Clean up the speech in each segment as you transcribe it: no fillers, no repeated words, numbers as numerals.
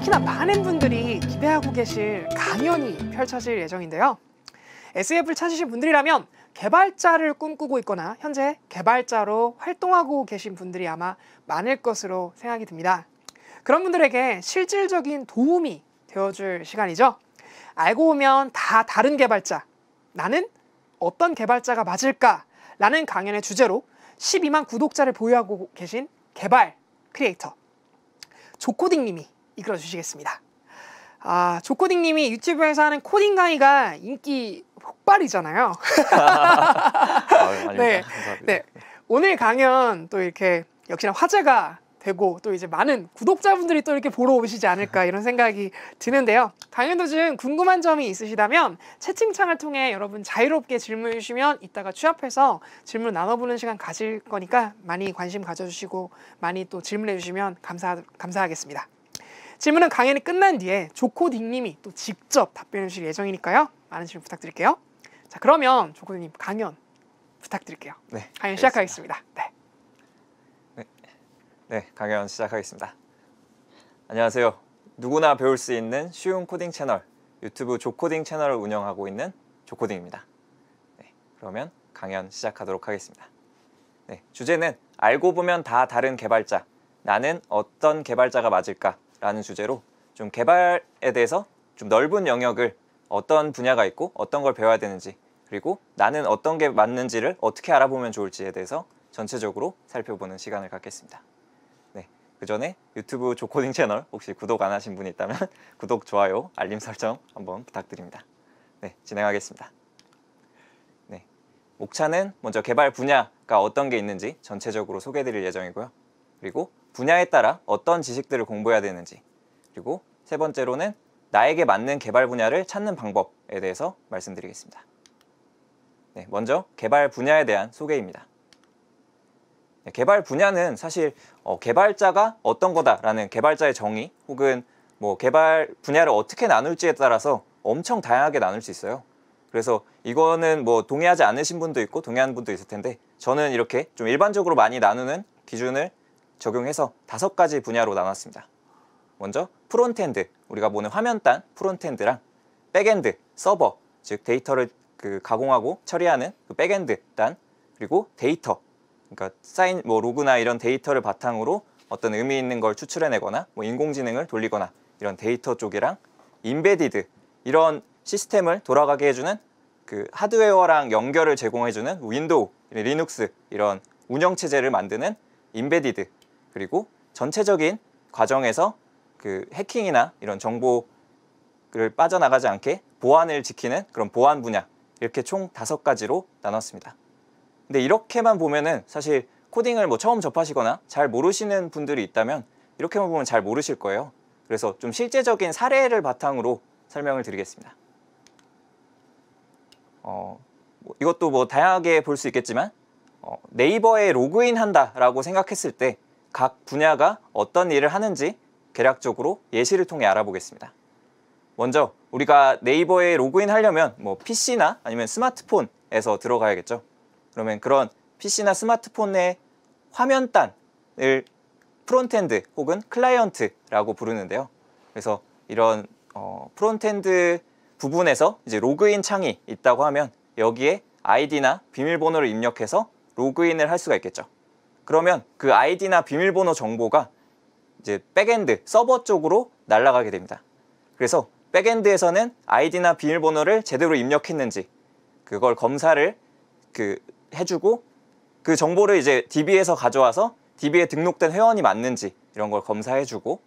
특히나 많은 분들이 기대하고 계실 강연이 펼쳐질 예정인데요. SEF를 찾으신 분들이라면 개발자를 꿈꾸고 있거나 현재 개발자로 활동하고 계신 분들이 아마 많을 것으로 생각이 듭니다. 그런 분들에게 실질적인 도움이 되어줄 시간이죠. 알고 보면 다 다른 개발자, 나는 어떤 개발자가 맞을까? 라는 강연의 주제로 12만 구독자를 보유하고 계신 개발 크리에이터 조코딩 님이 이끌어 주시겠습니다. 조코딩 님이 유튜브에서 하는 코딩 강의가 인기 폭발이잖아요. 네, 네. 오늘 강연 또 이렇게 역시나 화제가 되고 또 이제 많은 구독자분들이 또 이렇게 보러 오시지 않을까 이런 생각이 드는데요. 강연 도중 궁금한 점이 있으시다면 채팅창을 통해 여러분 자유롭게 질문 주시면 이따가 취합해서 질문 나눠보는 시간 가질 거니까 많이 관심 가져주시고 많이 또 질문해 주시면 감사하겠습니다. 질문은 강연이 끝난 뒤에 조코딩 님이 또 직접 답변해 주실 예정이니까요. 많은 질문 부탁드릴게요. 자, 그러면 조코딩 님 강연 부탁드릴게요. 네, 강연 시작하겠습니다. 네. 네, 강연 시작하겠습니다. 안녕하세요. 누구나 배울 수 있는 쉬운 코딩 채널, 유튜브 조코딩 채널을 운영하고 있는 조코딩입니다. 네, 그러면 강연 시작하도록 하겠습니다. 네, 주제는 알고 보면 다 다른 개발자, 나는 어떤 개발자가 맞을까? 라는 주제로 좀 개발에 대해서 좀 넓은 영역을 어떤 분야가 있고 어떤 걸 배워야 되는지 그리고 나는 어떤 게 맞는지를 어떻게 알아보면 좋을지에 대해서 전체적으로 살펴보는 시간을 갖겠습니다. 그 전에 유튜브 조코딩 채널 혹시 구독 안 하신 분이 있다면 구독, 좋아요, 알림 설정 한번 부탁드립니다. 네, 진행하겠습니다. 네, 목차는 먼저 개발 분야가 어떤 게 있는지 전체적으로 소개해 드릴 예정이고요. 그리고 분야에 따라 어떤 지식들을 공부해야 되는지 그리고 세 번째로는 나에게 맞는 개발 분야를 찾는 방법에 대해서 말씀드리겠습니다. 네, 먼저 개발 분야에 대한 소개입니다. 개발 분야는 사실 개발자가 어떤 거다라는 개발자의 정의 혹은 뭐 개발 분야를 어떻게 나눌지에 따라서 엄청 다양하게 나눌 수 있어요. 그래서 이거는 뭐 동의하지 않으신 분도 있고 동의하는 분도 있을 텐데 저는 이렇게 좀 일반적으로 많이 나누는 기준을 적용해서 5가지 분야로 나눴습니다. 먼저 프론트엔드, 우리가 보는 화면단 프론트엔드랑 백엔드, 서버, 즉 데이터를 가공하고 처리하는 그 백엔드 단, 그리고 데이터, 그러니까 로그나 이런 데이터를 바탕으로 어떤 의미 있는 걸 추출해내거나 뭐 인공지능을 돌리거나 이런 데이터 쪽이랑 인베디드, 이런 시스템을 돌아가게 해주는 그 하드웨어랑 연결을 제공해주는 윈도우, 리눅스 이런 운영체제를 만드는 인베디드, 그리고 전체적인 과정에서 그 해킹이나 이런 정보를 빠져나가지 않게 보안을 지키는 그런 보안 분야, 이렇게 총 5가지로 나눴습니다. 근데 이렇게만 보면은 사실 코딩을 뭐 처음 접하시거나 잘 모르시는 분들이 있다면 이렇게만 보면 잘 모르실 거예요. 그래서 좀 실제적인 사례를 바탕으로 설명을 드리겠습니다. 이것도 뭐 다양하게 볼 수 있겠지만 네이버에 로그인 한다라고 생각했을 때 각 분야가 어떤 일을 하는지 개략적으로 예시를 통해 알아보겠습니다. 먼저 우리가 네이버에 로그인 하려면 뭐 PC나 아니면 스마트폰에서 들어가야겠죠. 그러면 그런 PC나 스마트폰의 화면단을 프론트엔드 혹은 클라이언트라고 부르는데요. 그래서 이런 프론트엔드 부분에서 이제 로그인 창이 있다고 하면 여기에 아이디나 비밀번호를 입력해서 로그인을 할 수가 있겠죠. 그러면 그 아이디나 비밀번호 정보가 이제 백엔드 서버 쪽으로 날아가게 됩니다. 그래서 백엔드에서는 아이디나 비밀번호를 제대로 입력했는지 그걸 검사를 해주고 그 정보를 이제 DB에서 가져와서 DB에 등록된 회원이 맞는지 이런 걸 검사해주고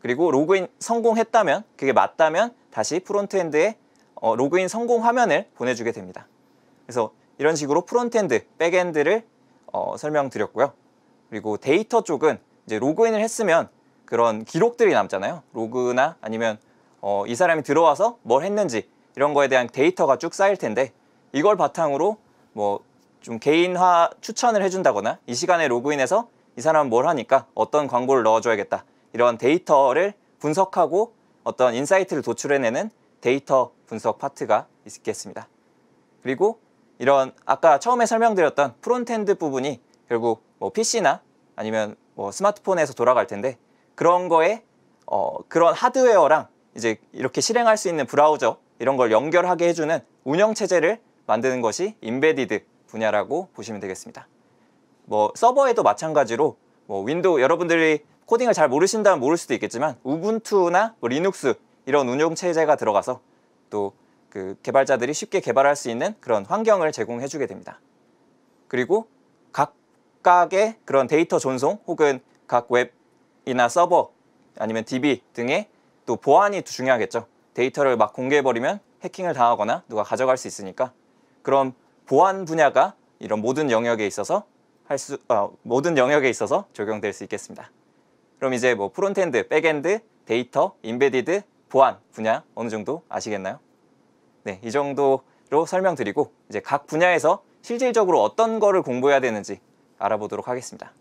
그리고 로그인 성공했다면 그게 맞다면 다시 프론트엔드에 로그인 성공 화면을 보내주게 됩니다. 그래서 이런 식으로 프론트엔드, 백엔드를 설명드렸고요. 그리고 데이터 쪽은 이제 로그인을 했으면 그런 기록들이 남잖아요. 로그나 아니면 이 사람이 들어와서 뭘 했는지 이런 거에 대한 데이터가 쭉 쌓일 텐데 이걸 바탕으로 뭐 좀 개인화 추천을 해준다거나 이 시간에 로그인해서 이 사람은 뭘 하니까 어떤 광고를 넣어줘야겠다 이런 데이터를 분석하고 어떤 인사이트를 도출해내는 데이터 분석 파트가 있겠습니다. 그리고 이런 아까 처음에 설명드렸던 프론트엔드 부분이 결국 뭐 PC나 아니면 뭐 스마트폰에서 돌아갈 텐데 그런 거에 그런 하드웨어랑 이제 이렇게 실행할 수 있는 브라우저 이런 걸 연결하게 해주는 운영체제를 만드는 것이 인베디드 분야라고 보시면 되겠습니다. 뭐 서버에도 마찬가지로 뭐 윈도우 여러분들이 코딩을 잘 모르신다면 모를 수도 있겠지만 우분투나 뭐 리눅스 이런 운영체제가 들어가서 또 그 개발자들이 쉽게 개발할 수 있는 그런 환경을 제공해 주게 됩니다. 그리고 각각의 그런 데이터 전송 혹은 각 웹이나 서버 아니면 DB 등의 또 보안이 중요하겠죠. 데이터를 막 공개해버리면 해킹을 당하거나 누가 가져갈 수 있으니까 그런 보안 분야가 이런 모든 영역에 있어서 적용될 수 있겠습니다. 그럼 이제 뭐 프론트엔드, 백엔드, 데이터, 인베디드, 보안 분야 어느 정도 아시겠나요? 네, 이 정도로 설명드리고 이제 각 분야에서 실질적으로 어떤 거를 공부해야 되는지 알아보도록 하겠습니다.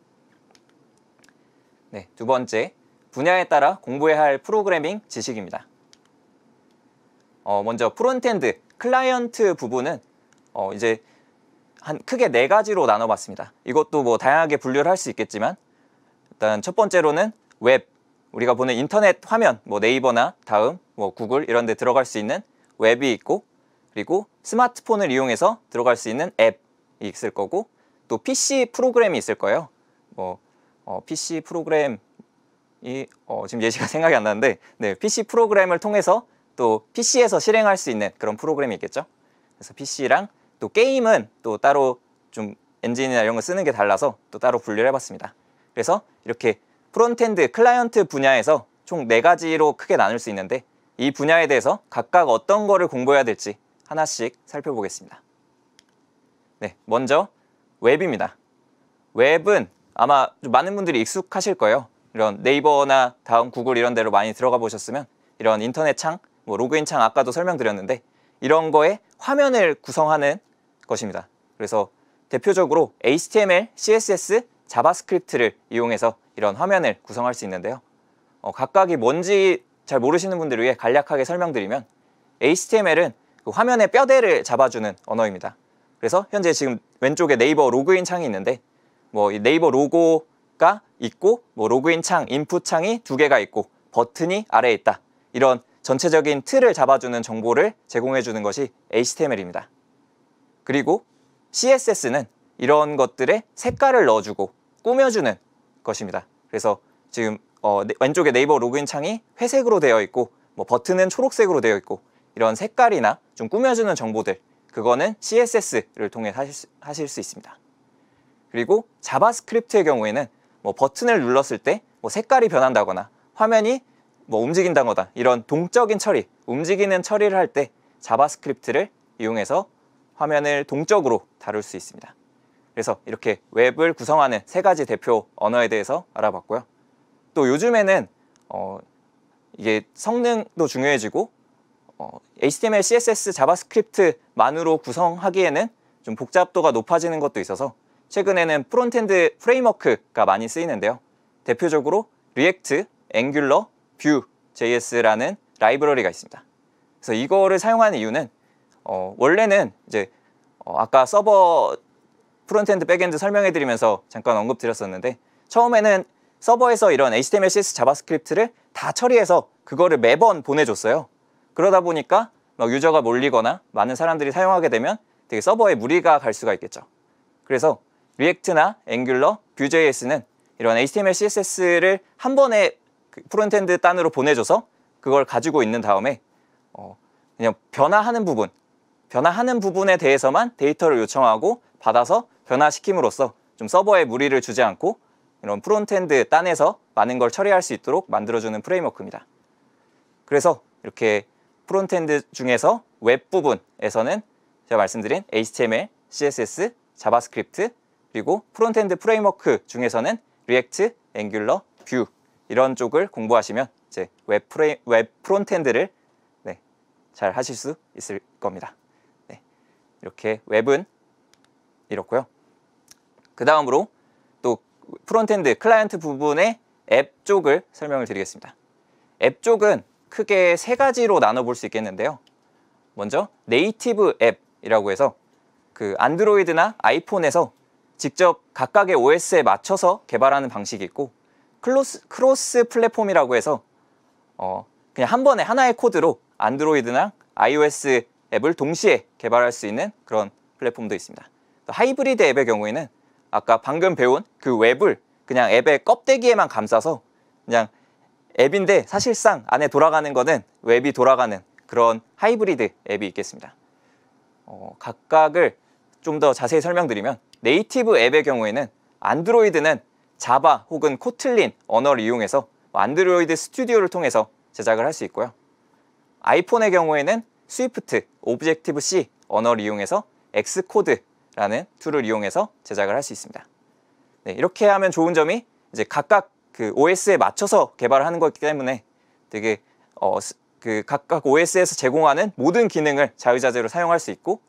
네, 두 번째, 분야에 따라 공부해야 할 프로그래밍 지식입니다. 먼저 프론트엔드, 클라이언트 부분은 이제 크게 4가지로 나눠봤습니다. 이것도 뭐 다양하게 분류를 할 수 있겠지만 일단 첫 번째로는 웹, 우리가 보는 인터넷 화면, 뭐 네이버나 다음, 뭐 구글 이런 데 들어갈 수 있는 웹이 있고 그리고 스마트폰을 이용해서 들어갈 수 있는 앱이 있을 거고 또 PC 프로그램이 있을 거예요. 뭐 PC 프로그램이 지금 예시가 생각이 안 나는데 네, PC 프로그램을 통해서 또 PC에서 실행할 수 있는 그런 프로그램이 있겠죠. 그래서 PC랑 또 게임은 또 따로 좀 엔진이나 이런 거 쓰는 게 달라서 또 따로 분류를 해봤습니다. 그래서 이렇게 프론트엔드, 클라이언트 분야에서 총 4가지로 크게 나눌 수 있는데 이 분야에 대해서 각각 어떤 거를 공부해야 될지 하나씩 살펴보겠습니다. 네, 먼저 웹입니다. 웹은 아마 좀 많은 분들이 익숙하실 거예요. 이런 네이버나 다음 구글 이런 데로 많이 들어가 보셨으면 이런 인터넷 창, 뭐 로그인 창 아까도 설명드렸는데 이런 거에 화면을 구성하는 것입니다. 그래서 대표적으로 HTML, CSS, 자바스크립트를 이용해서 이런 화면을 구성할 수 있는데요. 각각이 뭔지 잘 모르시는 분들을 위해 간략하게 설명드리면 HTML은 그 화면의 뼈대를 잡아주는 언어입니다. 그래서 현재 지금 왼쪽에 네이버 로그인 창이 있는데 뭐 이 네이버 로고가 있고 뭐 로그인 창, 인풋 창이 2개가 있고 버튼이 아래에 있다. 이런 전체적인 틀을 잡아주는 정보를 제공해주는 것이 HTML입니다. 그리고 CSS는 이런 것들에 색깔을 넣어주고 꾸며주는 것입니다. 그래서 지금 왼쪽에 네이버 로그인 창이 회색으로 되어 있고 뭐 버튼은 초록색으로 되어 있고 이런 색깔이나 좀 꾸며주는 정보들 그거는 CSS를 통해 하실 수 있습니다. 그리고 자바스크립트의 경우에는 뭐 버튼을 눌렀을 때 뭐 색깔이 변한다거나 화면이 뭐 움직인다거나 이런 동적인 처리, 움직이는 처리를 할 때 자바스크립트를 이용해서 화면을 동적으로 다룰 수 있습니다. 그래서 이렇게 웹을 구성하는 3가지 대표 언어에 대해서 알아봤고요. 또 요즘에는 이게 성능도 중요해지고 HTML, CSS, 자바스크립트만으로 구성하기에는 좀 복잡도가 높아지는 것도 있어서 최근에는 프론트엔드 프레임워크가 많이 쓰이는데요. 대표적으로 리액트, 앵귤러, 뷰, JS라는 라이브러리가 있습니다. 그래서 이거를 사용하는 이유는 원래는 이제 아까 서버 프론트엔드, 백엔드 설명해드리면서 잠깐 언급드렸었는데 처음에는 서버에서 이런 HTML, CSS, 자바스크립트를 다 처리해서 그거를 매번 보내줬어요. 그러다 보니까 막 유저가 몰리거나 많은 사람들이 사용하게 되면 되게 서버에 무리가 갈 수가 있겠죠. 그래서 리액트나 앵귤러, 뷰.js는 이런 HTML, CSS를 한 번에 프론트엔드 단으로 보내줘서 그걸 가지고 있는 다음에 그냥 변화하는 부분에 대해서만 데이터를 요청하고 받아서 변화시킴으로써 좀 서버에 무리를 주지 않고 이런 프론트엔드 단에서 많은 걸 처리할 수 있도록 만들어주는 프레임워크입니다. 그래서 이렇게 프론트엔드 중에서 웹 부분에서는 제가 말씀드린 HTML, CSS, 자바스크립트 그리고 프론트엔드 프레임워크 중에서는 리액트, 앵귤러, 뷰 이런 쪽을 공부하시면 이제 웹 프론트엔드를 잘 하실 수 있을 겁니다. 네, 이렇게 웹은 이렇고요. 그 다음으로 또 프론트엔드 클라이언트 부분의 앱 쪽을 설명을 드리겠습니다. 앱 쪽은 크게 3가지로 나눠볼 수 있겠는데요. 먼저 네이티브 앱이라고 해서 그 안드로이드나 아이폰에서 직접 각각의 OS에 맞춰서 개발하는 방식이 있고 크로스 플랫폼이라고 해서 그냥 한 번에 하나의 코드로 안드로이드나 iOS 앱을 동시에 개발할 수 있는 그런 플랫폼도 있습니다. 하이브리드 앱의 경우에는 아까 방금 배운 그 웹을 그냥 앱의 껍데기에만 감싸서 그냥 앱인데 사실상 안에 돌아가는 거는 웹이 돌아가는 그런 하이브리드 앱이 있겠습니다. 각각을 좀 더 자세히 설명드리면 네이티브 앱의 경우에는 안드로이드는 자바 혹은 코틀린 언어를 이용해서 안드로이드 스튜디오를 통해서 제작을 할 수 있고요. 아이폰의 경우에는 스위프트, 오브젝티브 C 언어를 이용해서 엑스코드라는 툴을 이용해서 제작을 할 수 있습니다. 네, 이렇게 하면 좋은 점이 이제 각각 그 OS에 맞춰서 개발하는 거기 때문에 되게 그 각각 OS에서 제공하는 모든 기능을 자유자재로 사용할 수 있고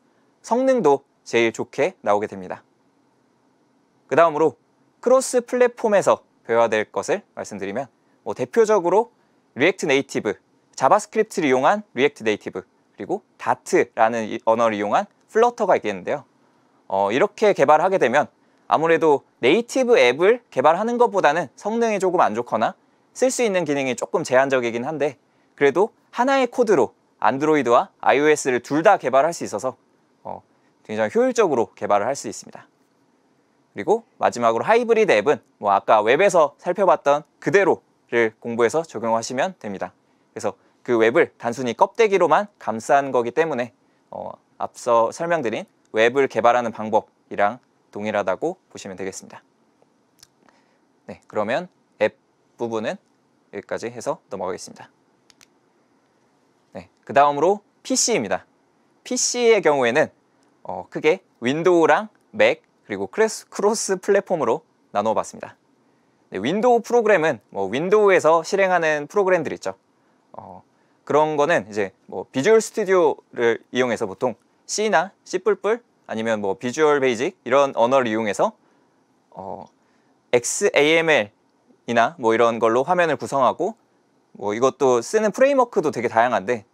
성능도 제일 좋게 나오게 됩니다. 그 다음으로 크로스 플랫폼에서 배워야 될 것을 말씀드리면 대표적으로 리액트 네이티브, 자바스크립트를 이용한 리액트 네이티브, 그리고 다트라는 언어를 이용한 플러터가 있겠는데요. 이렇게 개발하게 되면 아무래도 네이티브 앱을 개발하는 것보다는 성능이 조금 안 좋거나 쓸 수 있는 기능이 조금 제한적이긴 한데 그래도 하나의 코드로 안드로이드와 iOS를 둘 다 개발할 수 있어서 굉장히 효율적으로 개발을 할 수 있습니다. 그리고 마지막으로 하이브리드 앱은 아까 웹에서 살펴봤던 그대로를 공부해서 적용하시면 됩니다. 그래서 그 웹을 단순히 껍데기로만 감싼 거기 때문에 앞서 설명드린 웹을 개발하는 방법이랑 동일하다고 보시면 되겠습니다. 네, 그러면 앱 부분은 여기까지 해서 넘어가겠습니다. 네, 그 다음으로 PC입니다. PC의 경우에는 크게 윈도우랑 맥 그리고 크로스 플랫폼으로 나눠 봤습니다. 네, 윈도우 프로그램은 윈도우에서 실행하는 프로그램들 있죠. 그런 거는 이제 비주얼 스튜디오를 이용해서 보통 C나 C++ 아니면 비주얼 베이직 이런 언어를 이용해서 XAML이나 이런 걸로 화면을 구성하고 이것도 쓰는 프레임워크도 되게 다양한데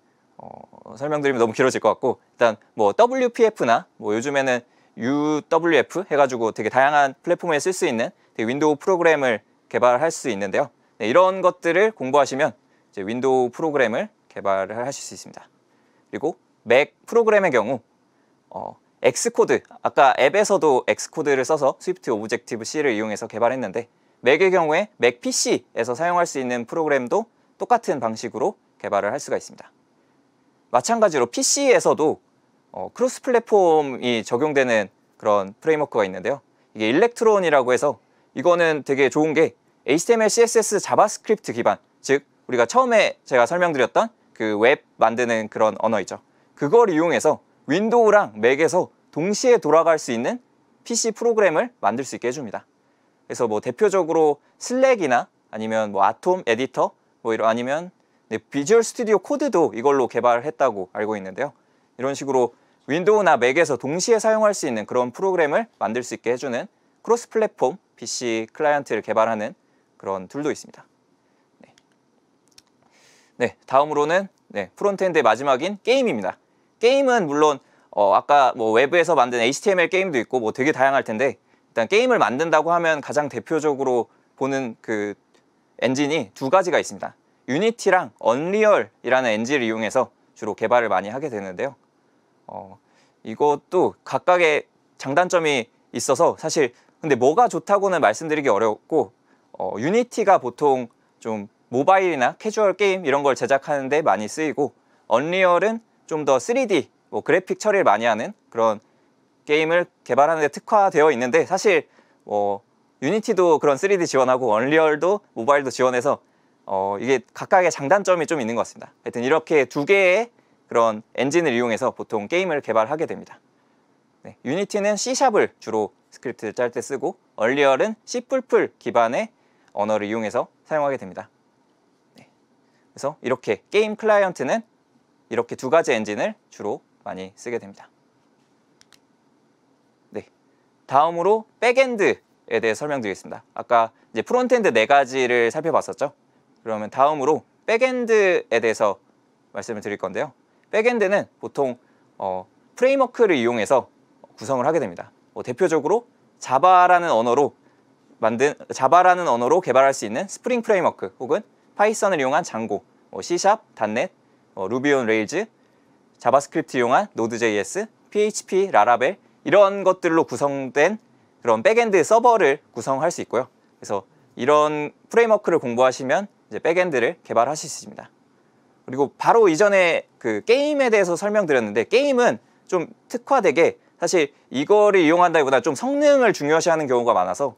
설명드리면 너무 길어질 것 같고 일단 WPF나 요즘에는 UWF 해가지고 되게 다양한 플랫폼에 쓸 수 있는 윈도우 프로그램을 개발할 수 있는데요. 네, 이런 것들을 공부하시면 이제 윈도우 프로그램을 개발을 하실 수 있습니다. 그리고 맥 프로그램의 경우 엑스코드, 아까 앱에서도 엑스코드를 써서 스위프트 오브젝티브 C를 이용해서 개발했는데 맥의 경우에 맥 PC에서 사용할 수 있는 프로그램도 똑같은 방식으로 개발을 할 수가 있습니다. 마찬가지로 PC에서도 크로스 플랫폼이 적용되는 그런 프레임워크가 있는데요. 이게 일렉트론이라고 해서 이거는 되게 좋은 게 HTML, CSS, 자바스크립트 기반, 즉 우리가 처음에 제가 설명드렸던 그 웹 만드는 그런 언어 있죠. 그걸 이용해서 윈도우랑 맥에서 동시에 돌아갈 수 있는 PC 프로그램을 만들 수 있게 해줍니다. 그래서 대표적으로 슬랙이나 아니면 아톰 에디터 아니면 비주얼 스튜디오 코드도 이걸로 개발했다고 알고 있는데요. 이런 식으로 윈도우나 맥에서 동시에 사용할 수 있는 그런 프로그램을 만들 수 있게 해주는 크로스 플랫폼 PC 클라이언트를 개발하는 그런 툴도 있습니다. 네, 다음으로는 프론트엔드의 마지막인 게임입니다. 게임은 물론 아까 웹에서 만든 HTML 게임도 있고 되게 다양할 텐데 일단 게임을 만든다고 하면 가장 대표적으로 보는 그 엔진이 두 가지가 있습니다. 유니티랑 언리얼이라는 엔진을 이용해서 주로 개발을 많이 하게 되는데요. 이것도 각각의 장단점이 있어서 사실 근데 뭐가 좋다고는 말씀드리기 어렵고 유니티가 보통 좀 모바일이나 캐주얼 게임 이런 걸 제작하는데 많이 쓰이고 언리얼은 좀 더 3D 그래픽 처리를 많이 하는 그런 게임을 개발하는 데 특화되어 있는데 사실 유니티도 그런 3D 지원하고 언리얼도 모바일도 지원해서 이게 각각의 장단점이 좀 있는 것 같습니다. 하여튼 이렇게 두 개의 그런 엔진을 이용해서 보통 게임을 개발하게 됩니다. 네, 유니티는 C샵을 주로 스크립트 짤 때 쓰고 언리얼은 C++ 기반의 언어를 이용해서 사용하게 됩니다. 네, 그래서 이렇게 게임 클라이언트는 이렇게 두 가지 엔진을 주로 많이 쓰게 됩니다. 네, 다음으로 백엔드에 대해 설명드리겠습니다. 아까 이제 프론트엔드 네 가지를 살펴봤었죠. 그러면 다음으로 백엔드에 대해서 말씀을 드릴 건데요. 백엔드는 보통 프레임워크를 이용해서 구성을 하게 됩니다. 대표적으로 자바라는 언어로 개발할 수 있는 스프링 프레임워크 혹은 파이썬을 이용한 장고 C#, .NET, 루비 온 레일즈, 자바스크립트 이용한 노드.js, PHP, 라라벨 이런 것들로 구성된 그런 백엔드 서버를 구성할 수 있고요. 그래서 이런 프레임워크를 공부하시면 이제 백엔드를 개발하실 수 있습니다. 그리고 바로 이전에 그 게임에 대해서 설명드렸는데 게임은 좀 특화되게 사실 이거를 이용한다기보다 좀 성능을 중요시하는 경우가 많아서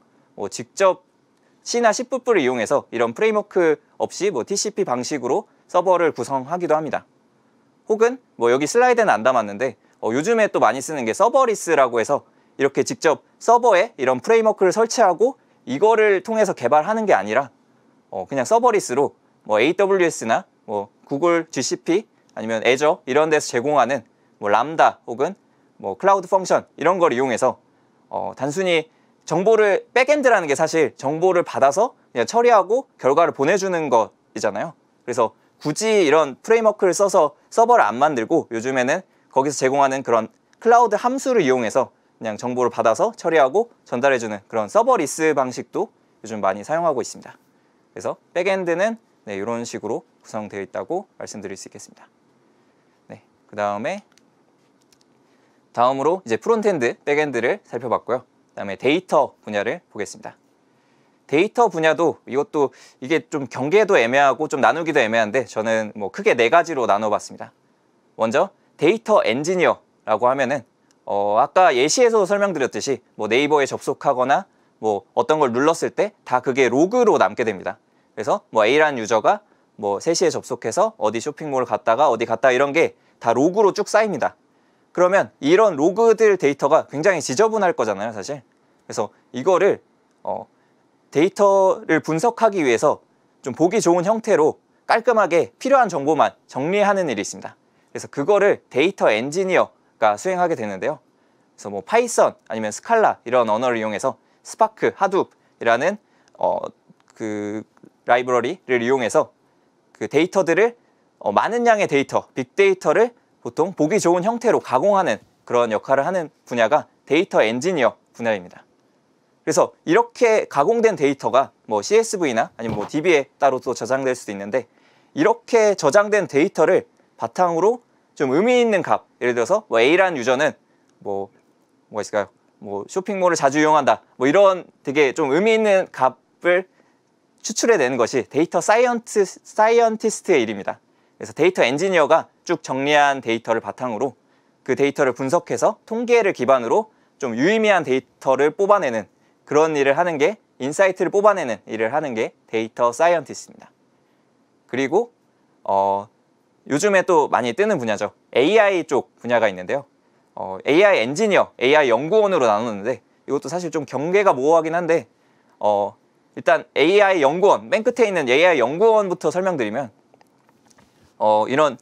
직접 C나 C++를 이용해서 이런 프레임워크 없이 TCP 방식으로 서버를 구성하기도 합니다. 혹은 여기 슬라이드는 안 담았는데 요즘에 또 많이 쓰는 게 서버리스라고 해서 이렇게 직접 서버에 이런 프레임워크를 설치하고 이거를 통해서 개발하는 게 아니라 그냥 서버리스로 AWS나 구글 GCP 아니면 애저 이런 데서 제공하는 람다 혹은 클라우드 펑션 이런 걸 이용해서 단순히 정보를 백엔드라는 게 사실 정보를 받아서 그냥 처리하고 결과를 보내주는 것이잖아요. 그래서 굳이 이런 프레임워크를 써서 서버를 안 만들고 요즘에는 거기서 제공하는 그런 클라우드 함수를 이용해서 그냥 정보를 받아서 처리하고 전달해주는 그런 서버리스 방식도 요즘 많이 사용하고 있습니다. 그래서 백엔드는 이런 식으로 구성되어 있다고 말씀드릴 수 있겠습니다. 그 다음으로 이제 프론트엔드, 백엔드를 살펴봤고요. 그 다음에 데이터 분야를 보겠습니다. 데이터 분야도 이것도 이게 좀 경계도 애매하고 좀 나누기도 애매한데 저는 크게 4가지로 나눠봤습니다. 먼저 데이터 엔지니어라고 하면은 아까 예시에서 설명드렸듯이 네이버에 접속하거나 어떤 걸 눌렀을 때 다 그게 로그로 남게 됩니다. 그래서 A라는 유저가 3시에 접속해서 어디 쇼핑몰 갔다가 어디 갔다 이런 게 다 로그로 쭉 쌓입니다. 그러면 이런 로그들 데이터가 굉장히 지저분할 거잖아요, 사실. 그래서 이거를 데이터를 분석하기 위해서 좀 보기 좋은 형태로 깔끔하게 필요한 정보만 정리하는 일이 있습니다. 그래서 그거를 데이터 엔지니어가 수행하게 되는데요. 그래서 파이썬 아니면 스칼라 이런 언어를 이용해서 스파크, 하둡이라는 그 라이브러리를 이용해서 그 데이터들을 많은 양의 데이터, 빅데이터를 보통 보기 좋은 형태로 가공하는 그런 역할을 하는 분야가 데이터 엔지니어 분야입니다. 그래서 이렇게 가공된 데이터가 CSV나 아니면 DB에 따로 또 저장될 수도 있는데 이렇게 저장된 데이터를 바탕으로 좀 의미 있는 값, 예를 들어서 A라는 유저는 뭐가 있을까요? 쇼핑몰을 자주 이용한다. 이런 되게 좀 의미 있는 값을 추출해내는 것이 데이터 사이언티스트의 일입니다. 그래서 데이터 엔지니어가 쭉 정리한 데이터를 바탕으로 그 데이터를 분석해서 통계를 기반으로 좀 유의미한 데이터를 뽑아내는 그런 일을 하는 게 인사이트를 뽑아내는 일을 하는 게 데이터 사이언티스트입니다. 그리고 요즘에 또 많이 뜨는 분야죠. AI 쪽 분야가 있는데요. AI 엔지니어, AI 연구원으로 나누는데 이것도 사실 좀 경계가 모호하긴 한데 일단 AI 연구원, 맨 끝에 있는 AI 연구원부터 설명드리면 이런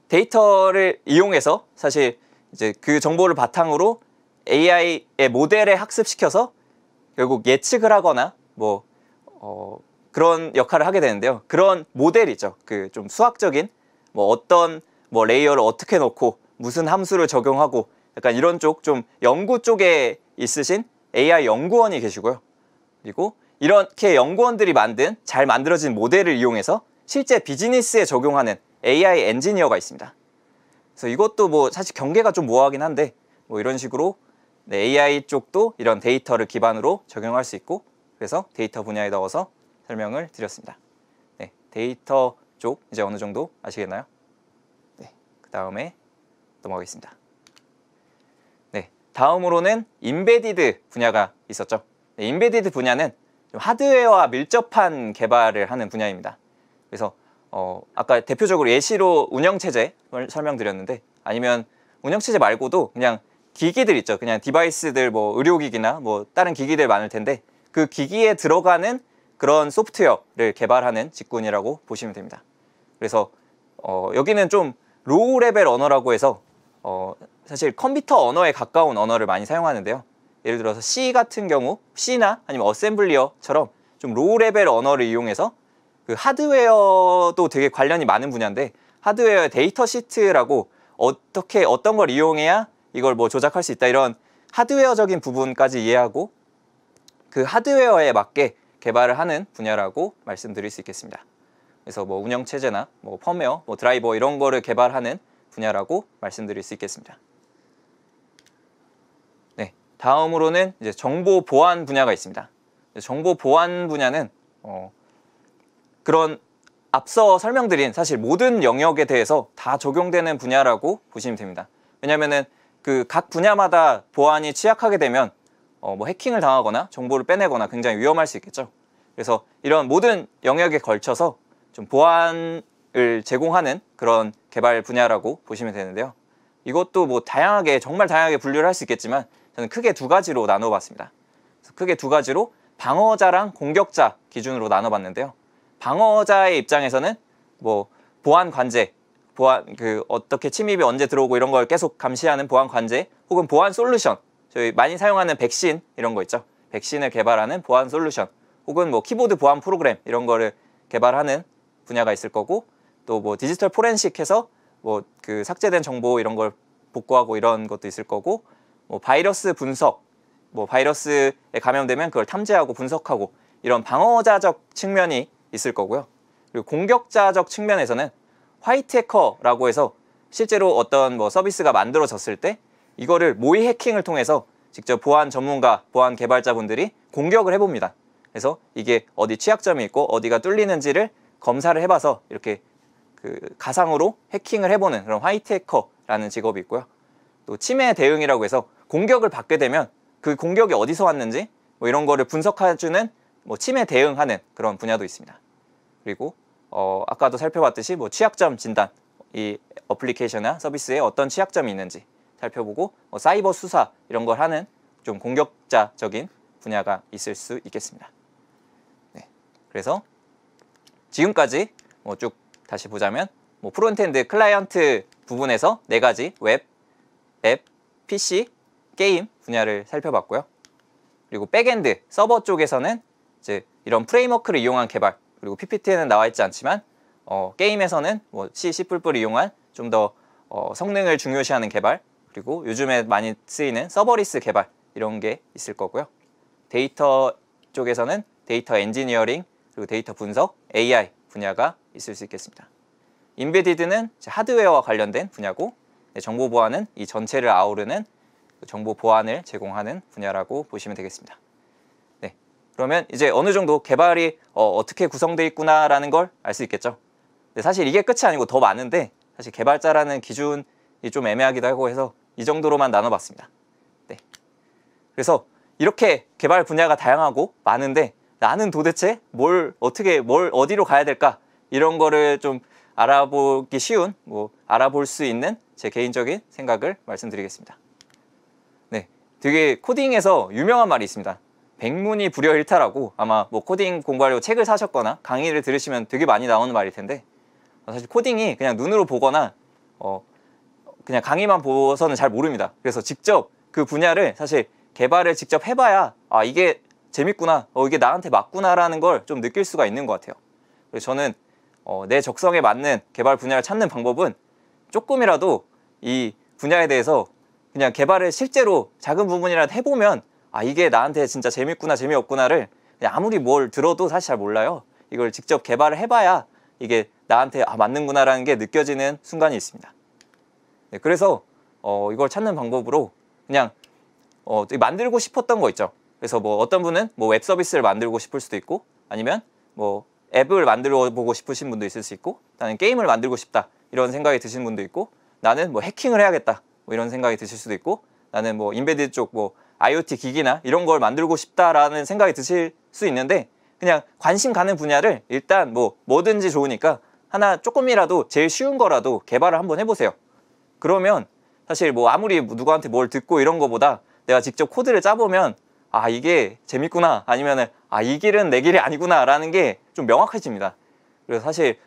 데이터를 이용해서 사실 이제 그 정보를 바탕으로 AI의 모델에 학습시켜서 결국 예측을 하거나 그런 역할을 하게 되는데요. 그런 모델이죠. 그 좀 수학적인 어떤 레이어를 어떻게 넣고 무슨 함수를 적용하고 약간 이런 쪽 좀 연구 쪽에 있으신 AI 연구원이 계시고요. 그리고 이렇게 연구원들이 만든 잘 만들어진 모델을 이용해서 실제 비즈니스에 적용하는 AI 엔지니어가 있습니다. 그래서 이것도 사실 경계가 좀 모호하긴 한데 이런 식으로 AI 쪽도 이런 데이터를 기반으로 적용할 수 있고 그래서 데이터 분야에 넣어서 설명을 드렸습니다. 데이터 쪽 이제 어느 정도 아시겠나요? 그 다음에 넘어가겠습니다. 다음으로는 인베디드 분야가 있었죠. 인베디드 분야는 좀 하드웨어와 밀접한 개발을 하는 분야입니다. 그래서 아까 대표적으로 예시로 운영체제를 설명드렸는데 아니면 운영체제 말고도 그냥 기기들 있죠. 그냥 디바이스들 의료기기나 다른 기기들 많을 텐데 그 기기에 들어가는 그런 소프트웨어를 개발하는 직군이라고 보시면 됩니다. 그래서 여기는 좀 로우 레벨 언어라고 해서 사실 컴퓨터 언어에 가까운 언어를 많이 사용하는데요. 예를 들어서 C 같은 경우 C나 아니면 어셈블리어처럼 좀 로우 레벨 언어를 이용해서 그 하드웨어도 되게 관련이 많은 분야인데 하드웨어의 데이터 시트라고 어떻게 어떤 걸 이용해야 이걸 조작할 수 있다 이런 하드웨어적인 부분까지 이해하고 그 하드웨어에 맞게 개발을 하는 분야라고 말씀드릴 수 있겠습니다. 그래서 뭐 운영체제나 뭐 펌웨어, 뭐 드라이버 이런 거를 개발하는 분야라고 말씀드릴 수 있겠습니다. 네, 다음으로는 이제 정보 보안 분야가 있습니다. 정보 보안 분야는 그런 앞서 설명드린 사실 모든 영역에 대해서 다 적용되는 분야라고 보시면 됩니다. 왜냐하면은 그 각 분야마다 보안이 취약하게 되면 뭐 해킹을 당하거나 정보를 빼내거나 굉장히 위험할 수 있겠죠. 그래서 이런 모든 영역에 걸쳐서 좀 보안을 제공하는 그런 개발 분야라고 보시면 되는데요. 이것도 뭐 다양하게 정말 다양하게 분류를 할 수 있겠지만 저는 크게 두 가지로 나눠봤습니다. 그래서 크게 두 가지로 방어자랑 공격자 기준으로 나눠봤는데요. 방어자의 입장에서는 뭐 보안 관제, 어떻게 침입이 언제 들어오고 이런 걸 계속 감시하는 보안 관제, 혹은 보안 솔루션, 저희 많이 사용하는 백신 이런 거 있죠. 백신을 개발하는 보안 솔루션, 혹은 뭐 키보드 보안 프로그램 이런 거를 개발하는 분야가 있을 거고, 또 뭐 디지털 포렌식해서 뭐 그 삭제된 정보 이런 걸 복구하고 이런 것도 있을 거고, 뭐 바이러스 분석, 뭐 바이러스에 감염되면 그걸 탐지하고 분석하고 이런 방어자적 측면이 있을 거고요. 그리고 공격자적 측면에서는 화이트 해커라고 해서 실제로 어떤 뭐 서비스가 만들어졌을 때 이거를 모의 해킹을 통해서 직접 보안 전문가, 보안 개발자분들이 공격을 해봅니다. 그래서 이게 어디 취약점이 있고 어디가 뚫리는지를 검사를 해봐서 이렇게 그 가상으로 해킹을 해보는 그런 화이트 해커라는 직업이 있고요. 또 침해 대응이라고 해서 공격을 받게 되면 그 공격이 어디서 왔는지 뭐 이런 거를 분석해주는 뭐 침해 대응하는 그런 분야도 있습니다. 그리고 아까도 살펴봤듯이 뭐 취약점 진단, 이 어플리케이션이나 서비스에 어떤 취약점이 있는지 살펴보고 사이버 수사 이런 걸 하는 좀 공격자적인 분야가 있을 수 있겠습니다. 네, 그래서 지금까지 뭐 쭉 다시 보자면 뭐 프론트엔드 클라이언트 부분에서 4가지 웹, 앱, PC, 게임 분야를 살펴봤고요. 그리고 백엔드 서버 쪽에서는 이제 이런 프레임워크를 이용한 개발, 그리고 PPT에는 나와 있지 않지만 게임에서는 뭐 C, C++을 이용한 좀 더 성능을 중요시하는 개발, 그리고 요즘에 많이 쓰이는 서버리스 개발 이런 게 있을 거고요. 데이터 쪽에서는 데이터 엔지니어링, 그리고 데이터 분석, AI 분야가 있을 수 있겠습니다. 인베디드는 하드웨어와 관련된 분야고, 정보 보안은 이 전체를 아우르는 정보 보안을 제공하는 분야라고 보시면 되겠습니다. 네, 그러면 이제 어느 정도 개발이 어떻게 구성되어 있구나라는 걸 알 수 있겠죠. 근데 사실 이게 끝이 아니고 더 많은데 사실 개발자라는 기준이 좀 애매하기도 하고 해서 이 정도로만 나눠봤습니다. 네, 그래서 이렇게 개발 분야가 다양하고 많은데 나는 도대체 뭘 어디로 가야 될까? 이런 거를 좀 알아보기 쉬운, 알아볼 수 있는 제 개인적인 생각을 말씀드리겠습니다. 네, 되게 코딩에서 유명한 말이 있습니다. 백문이 불여일타라고, 아마 뭐 코딩 공부하려고 책을 사셨거나 강의를 들으시면 되게 많이 나오는 말일 텐데, 사실 코딩이 그냥 눈으로 보거나 그냥 강의만 보고서는 잘 모릅니다. 그래서 직접 그 분야를 사실 개발을 직접 해봐야 이게 재밌구나, 이게 나한테 맞구나라는 걸 좀 느낄 수가 있는 것 같아요. 그래서 저는 내 적성에 맞는 개발 분야를 찾는 방법은 조금이라도 이 분야에 대해서 그냥 개발을 실제로 작은 부분이라도 해보면 이게 나한테 진짜 재밌구나 재미없구나를 그냥 아무리 뭘 들어도 사실 잘 몰라요. 이걸 직접 개발을 해봐야 이게 나한테 맞는구나라는 게 느껴지는 순간이 있습니다. 네, 그래서 이걸 찾는 방법으로 그냥 만들고 싶었던 거 있죠. 그래서 뭐 어떤 분은 뭐 웹 서비스를 만들고 싶을 수도 있고, 아니면 뭐 앱을 만들어 보고 싶으신 분도 있을 수 있고, 나는 게임을 만들고 싶다 이런 생각이 드시는 분도 있고, 나는 뭐 해킹을 해야겠다 뭐 이런 생각이 드실 수도 있고, 나는 뭐 인베디드 쪽 뭐 IoT 기기나 이런 걸 만들고 싶다라는 생각이 드실 수 있는데, 그냥 관심 가는 분야를 일단 뭐든지 좋으니까 하나 조금이라도 제일 쉬운 거라도 개발을 한번 해보세요. 그러면 사실 뭐 아무리 누구한테 뭘 듣고 이런 거보다 내가 직접 코드를 짜보면 이게 재밌구나, 아니면은 이 길은 내 길이 아니구나 라는 게 좀 명확해집니다. 그래서 사실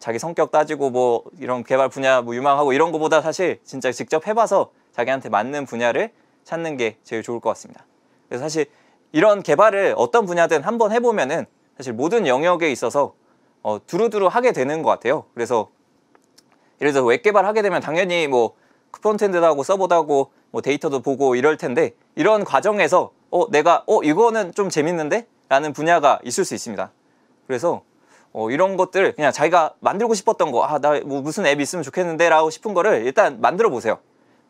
자기 성격 따지고 이런 개발 분야 유망하고 이런 거보다 사실 진짜 직접 해봐서 자기한테 맞는 분야를 찾는 게 제일 좋을 것 같습니다. 그래서 사실 이런 개발을 어떤 분야든 한번 해보면은 사실 모든 영역에 있어서 두루두루 하게 되는 것 같아요. 그래서 예를 들어서 웹 개발 하게 되면 당연히 뭐 프론트엔드도 하고 서버도 하고 뭐 데이터도 보고 이럴 텐데, 이런 과정에서 내가 이거는 좀 재밌는데? 라는 분야가 있을 수 있습니다. 그래서 이런 것들 그냥 자기가 만들고 싶었던 거, 나 뭐 무슨 앱 있으면 좋겠는데 라고 싶은 거를 일단 만들어 보세요.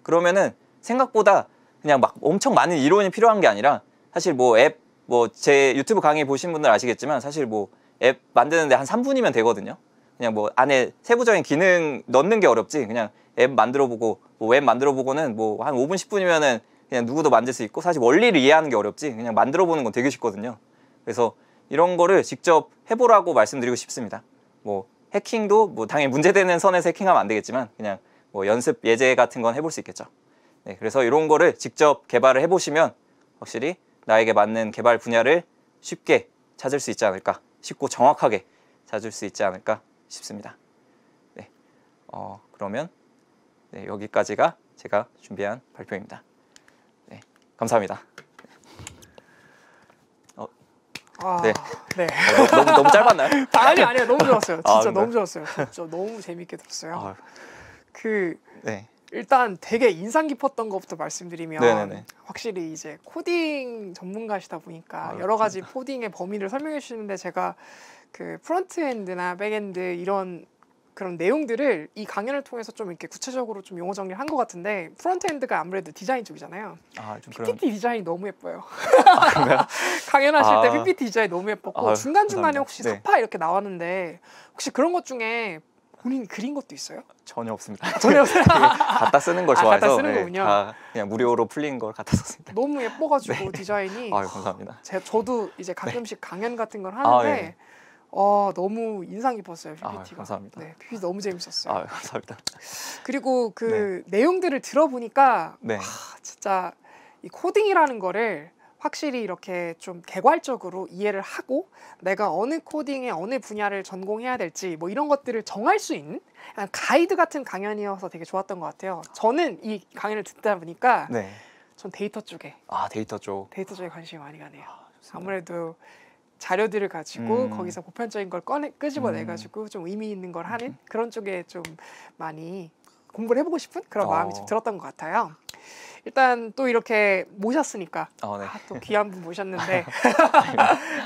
그러면은 생각보다 그냥 막 엄청 많은 이론이 필요한 게 아니라 사실 뭐 앱, 뭐 제 유튜브 강의 보신 분들 아시겠지만 사실 뭐 앱 만드는데 한 3분이면 되거든요. 그냥 뭐 안에 세부적인 기능 넣는 게 어렵지, 그냥 앱 만들어 보고 뭐 웹 만들어 보고는 뭐 한 5분 10분이면은 그냥 누구도 만들 수 있고, 사실 원리를 이해하는 게 어렵지 그냥 만들어 보는 건 되게 쉽거든요. 그래서 이런 거를 직접 해보라고 말씀드리고 싶습니다. 뭐 해킹도 뭐 당연히 문제되는 선에서 해킹하면 안 되겠지만 그냥 뭐 연습 예제 같은 건 해볼 수 있겠죠. 네, 그래서 이런 거를 직접 개발을 해보시면 확실히 나에게 맞는 개발 분야를 쉽게 찾을 수 있지 않을까, 쉽고 정확하게 찾을 수 있지 않을까 싶습니다. 네, 그러면 네, 여기까지가 제가 준비한 발표입니다. 네, 감사합니다. 네. 네. 너무 짧았나요? 아니요. 너무 좋았어요. 진짜 네. 너무 좋았어요. 진짜 너무 재밌게 들었어요. 네. 일단 되게 인상 깊었던 것부터 말씀드리면 네네네. 확실히 이제 코딩 전문가시다 보니까 아유, 여러 가지 코딩의 범위를 설명해 주시는데 제가 그 프론트엔드나 백엔드 이런 그런 내용들을 이 강연을 통해서 좀 이렇게 구체적으로 좀 용어 정리를 한 것 같은데, 프론트엔드가 아무래도 디자인 쪽이잖아요. 좀 PPT 디자인이 너무 예뻐요. 그런가요? 강연하실 때 PPT 디자인 너무 예뻤고 중간중간에 감사합니다. 혹시 네. 삽화 이렇게 나왔는데 혹시 그런 것 중에 본인 그린 것도 있어요? 전혀 없습니다. 전혀 없어요. 갖다 쓰는 걸 좋아해서 갖다 쓰는 거군요. 다 그냥 무료로 풀린 걸 갖다 썼습니다. 너무 예뻐가지고 디자인이 감사합니다. 저도 이제 가끔씩 강연 같은 걸 하는데 네. 너무 인상 깊었어요, PPT가. 감사합니다. 네, PPT 너무 재밌었어요. 감사합니다. 그리고 그 내용들을 들어보니까 네. 진짜 이 코딩이라는 거를 확실히 이렇게 좀 개괄적으로 이해를 하고 내가 어느 코딩의 어느 분야를 전공해야 될지 뭐 이런 것들을 정할 수 있는 약간 가이드 같은 강연이어서 되게 좋았던 것 같아요. 저는 이 강연을 듣다 보니까 네. 전 데이터 쪽에 데이터 쪽. 관심이 많이 가네요. 아무래도 자료들을 가지고 거기서 보편적인 걸 끄집어내가지고 좀 의미 있는 걸 하는 그런 쪽에 좀 많이 공부를 해보고 싶은 그런 마음이 좀 들었던 것 같아요. 일단 또 이렇게 모셨으니까 네. 또 귀한 분 모셨는데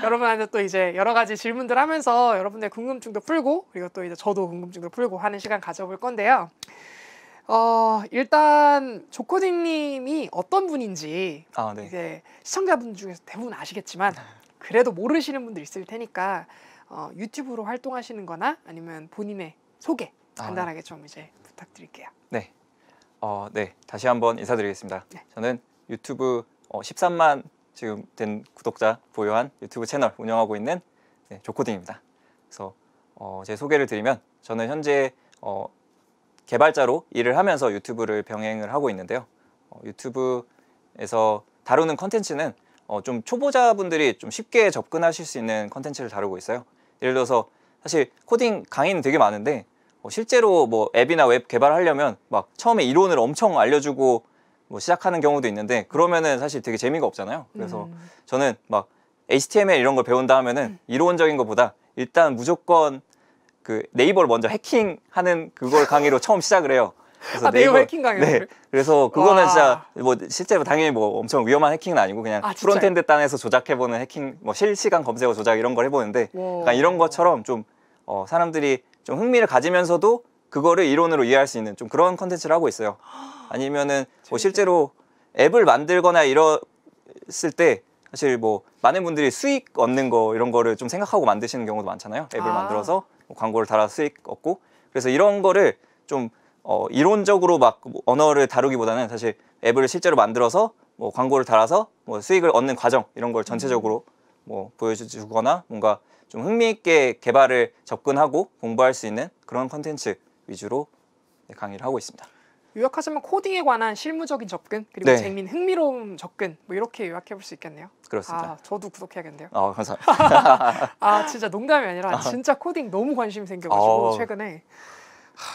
여러분한테 또 이제 여러 가지 질문들 하면서 여러분의 궁금증도 풀고 그리고 또 이제 저도 궁금증도 풀고 하는 시간 가져볼 건데요. 일단 조코딩님이 어떤 분인지 네. 이제 시청자분 중에서 대부분 아시겠지만 그래도 모르시는 분들 있을 테니까 유튜브로 활동하시는 거나 아니면 본인의 소개 간단하게 좀 이제 부탁드릴게요. 네. 네. 다시 한번 인사드리겠습니다. 네. 저는 유튜브 13만 지금 된 구독자 보유한 유튜브 채널 운영하고 있는 조코딩입니다. 그래서 제 소개를 드리면 저는 현재 개발자로 일을 하면서 유튜브를 병행을 하고 있는데요. 유튜브에서 다루는 컨텐츠는 좀 초보자분들이 좀 쉽게 접근하실 수 있는 컨텐츠를 다루고 있어요. 예를 들어서 사실 코딩 강의는 되게 많은데 실제로 뭐 앱이나 웹 개발하려면 막 처음에 이론을 엄청 알려주고 뭐 시작하는 경우도 있는데 그러면은 사실 되게 재미가 없잖아요. 그래서 저는 막 HTML 이런 걸 배운다 하면은 이론적인 것보다 일단 무조건 그 네이버를 먼저 해킹하는 그걸 강의로 처음 시작을 해요. 그래서 네이버 해킹 강의. 네. 그래서 그거는 와. 진짜 뭐 실제로 당연히 뭐 엄청 위험한 해킹은 아니고 그냥 프론트엔드 단에서 조작해보는 해킹, 뭐 실시간 검색어 조작 이런 걸 해보는데 약간 이런 것처럼 좀 사람들이 좀 흥미를 가지면서도 그거를 이론으로 이해할 수 있는 좀 그런 컨텐츠를 하고 있어요. 아니면은 뭐 실제로 앱을 만들거나 이랬을 때 사실 뭐 많은 분들이 수익 얻는 거 이런 거를 좀 생각하고 만드시는 경우도 많잖아요. 앱을 만들어서 뭐 광고를 달아 수익 얻고, 그래서 이런 거를 좀 이론적으로 막 언어를 다루기보다는 사실 앱을 실제로 만들어서 뭐 광고를 달아서 뭐 수익을 얻는 과정 이런 걸 전체적으로 뭐 보여주거나 뭔가 좀 흥미있게 개발을 접근하고 공부할 수 있는 그런 컨텐츠 위주로 강의를 하고 있습니다. 요약하자면 코딩에 관한 실무적인 접근 그리고 네. 재미있는 흥미로운 접근 뭐 이렇게 요약해 볼 수 있겠네요. 그렇습니다. 저도 구독해야겠네요. 감사합니다. 진짜 농담이 아니라 진짜 코딩 너무 관심이 생겨가지고 최근에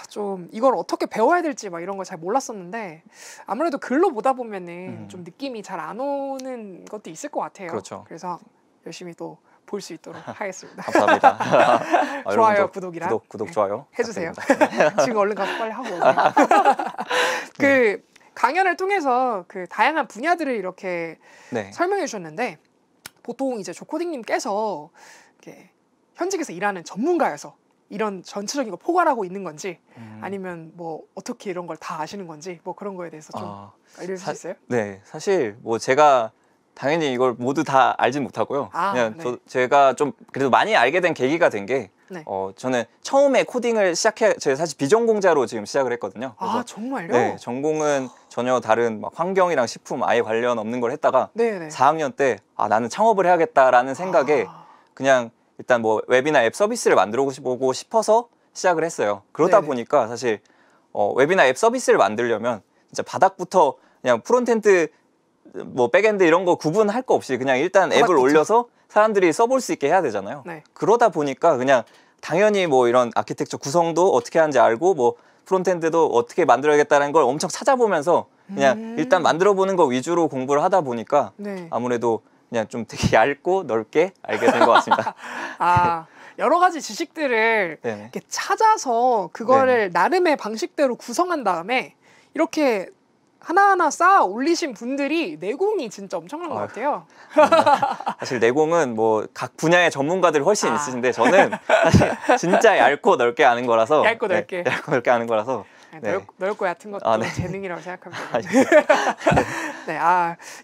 좀 이걸 어떻게 배워야 될지 막 이런 걸 잘 몰랐었는데 아무래도 글로 보다 보면은 좀 느낌이 잘 안 오는 것도 있을 것 같아요. 그렇죠. 그래서 열심히 또 볼 수 있도록 하겠습니다. 감사합니다. 좋아요, 구독이랑 구독 좋아요 해주세요. 지금 얼른 가서 빨리 하고 오세요. 그 강연을 통해서 그 다양한 분야들을 이렇게 설명해 주셨는데 보통 이제 조코딩님께서 이렇게 현직에서 일하는 전문가여서 이런 전체적인 거 포괄하고 있는 건지 아니면 뭐 어떻게 이런 걸 다 아시는 건지 뭐 그런 거에 대해서 좀 알려줄 수 있어요? 네, 사실 뭐 제가 당연히 이걸 모두 다 알진 못하고요. 그냥 네. 제가 좀 그래도 많이 알게 된 계기가 된 게 네. 저는 처음에 코딩을 제가 사실 비전공자로 지금 시작을 했거든요. 그래서 정말요? 네, 전공은 전혀 다른 막 환경이랑 식품 아예 관련 없는 걸 했다가 네네. 4학년 때 나는 창업을 해야겠다라는 생각에 그냥 일단 뭐 웹이나 앱 서비스를 만들어 보고 싶어서 시작을 했어요. 그러다 네네. 보니까 사실 웹이나 앱 서비스를 만들려면 진짜 바닥부터 그냥 프론트엔드 뭐 백엔드 이런 거 구분할 거 없이 그냥 일단 앱을 바닥부터. 올려서 사람들이 써볼 수 있게 해야 되잖아요. 네. 그러다 보니까 그냥 당연히 뭐 이런 아키텍처 구성도 어떻게 하는지 알고 뭐 프론트엔드도 어떻게 만들어야겠다는 걸 엄청 찾아보면서 그냥 일단 만들어 보는 거 위주로 공부를 하다 보니까 네. 아무래도 그냥 좀 되게 얇고 넓게 알게 된 것 같습니다. 여러 가지 지식들을 네네. 이렇게 찾아서 그거를 나름의 방식대로 구성한 다음에 이렇게 하나하나 쌓아 올리신 분들이 내공이 진짜 엄청난 것 같아요. 사실 내공은 뭐 각 분야의 전문가들이 훨씬 있으신데 저는 사실 진짜 얇고 넓게 아는 거라서 얇고 넓게. 얇고 넓게 아는 거라서 네. 넓고 얕은 것도 네. 재능이라고 생각합니다. 네,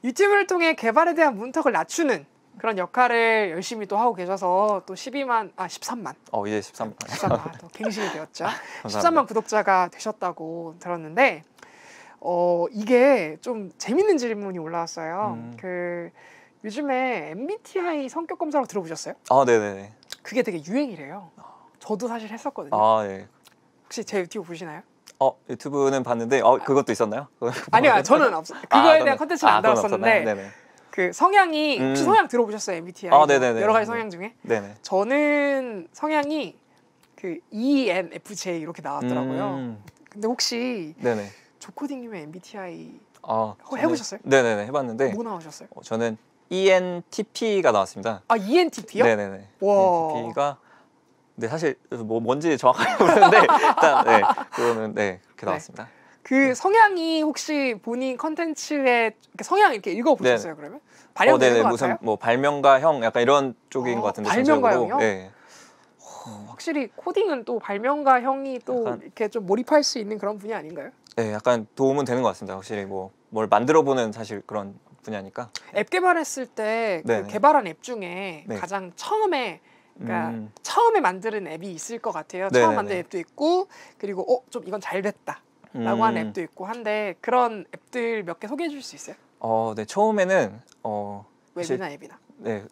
유튜브를 통해 개발에 대한 문턱을 낮추는 그런 역할을 열심히 또 하고 계셔서 또 13만 이제 13만. 13만 또 갱신이 되었죠. 감사합니다. 13만 구독자가 되셨다고 들었는데 이게 좀 재밌는 질문이 올라왔어요. 그 요즘에 MBTI 성격 검사라고 들어보셨어요? 네네네. 그게 되게 유행이래요. 저도 사실 했었거든요. 네. 혹시 제 유튜브 보시나요? 유튜브는 봤는데 그것도 있었나요? 아니요, 저는 없어요. 그거에 대한 컨텐츠는 안 그건 다뤘었는데 네네. 그 성향이 혹시 성향 들어보셨어요? MBTI 네네네. 여러 가지 성향 중에 네네. 저는 성향이 그 ENFJ 이렇게 나왔더라고요. 근데 혹시 네네. 조코딩님의 MBTI 저는, 해보셨어요? 네네네 해봤는데 뭐 나오셨어요? 저는 ENTP가 나왔습니다. ENTP요? 네네네. 와. ENTP가 근데 사실 뭐 뭔지 정확하게 모르는데 일단 그거는 그렇게 나왔습니다. 그 성향이 혹시 본인 컨텐츠의 성향 이렇게 읽어보셨어요? 그러면 반영되는 것 무슨 같아요? 뭐 발명가형 약간 이런 쪽인 것 같은데 발명가형이요? 전체적으로. 네. 확실히 코딩은 또 발명가형이 또 약간, 이렇게 좀 몰입할 수 있는 그런 분야 아닌가요? 네, 약간 도움은 되는 것 같습니다. 확실히 뭐 뭘 만들어보는 사실 그런 분야니까. 앱 개발했을 때 그 네네. 개발한 앱 중에 네. 가장 처음에 처음에 만드는 앱이 있을 것 같아요. 네네네. 처음 만든 앱도 있고 그리고 좀 이건 잘 됐다 라고 한 앱도 있고 한데 그런 앱들 몇 개 소개해 줄 수 있어요? 네, 처음에는 웹이나 앱이나. 네,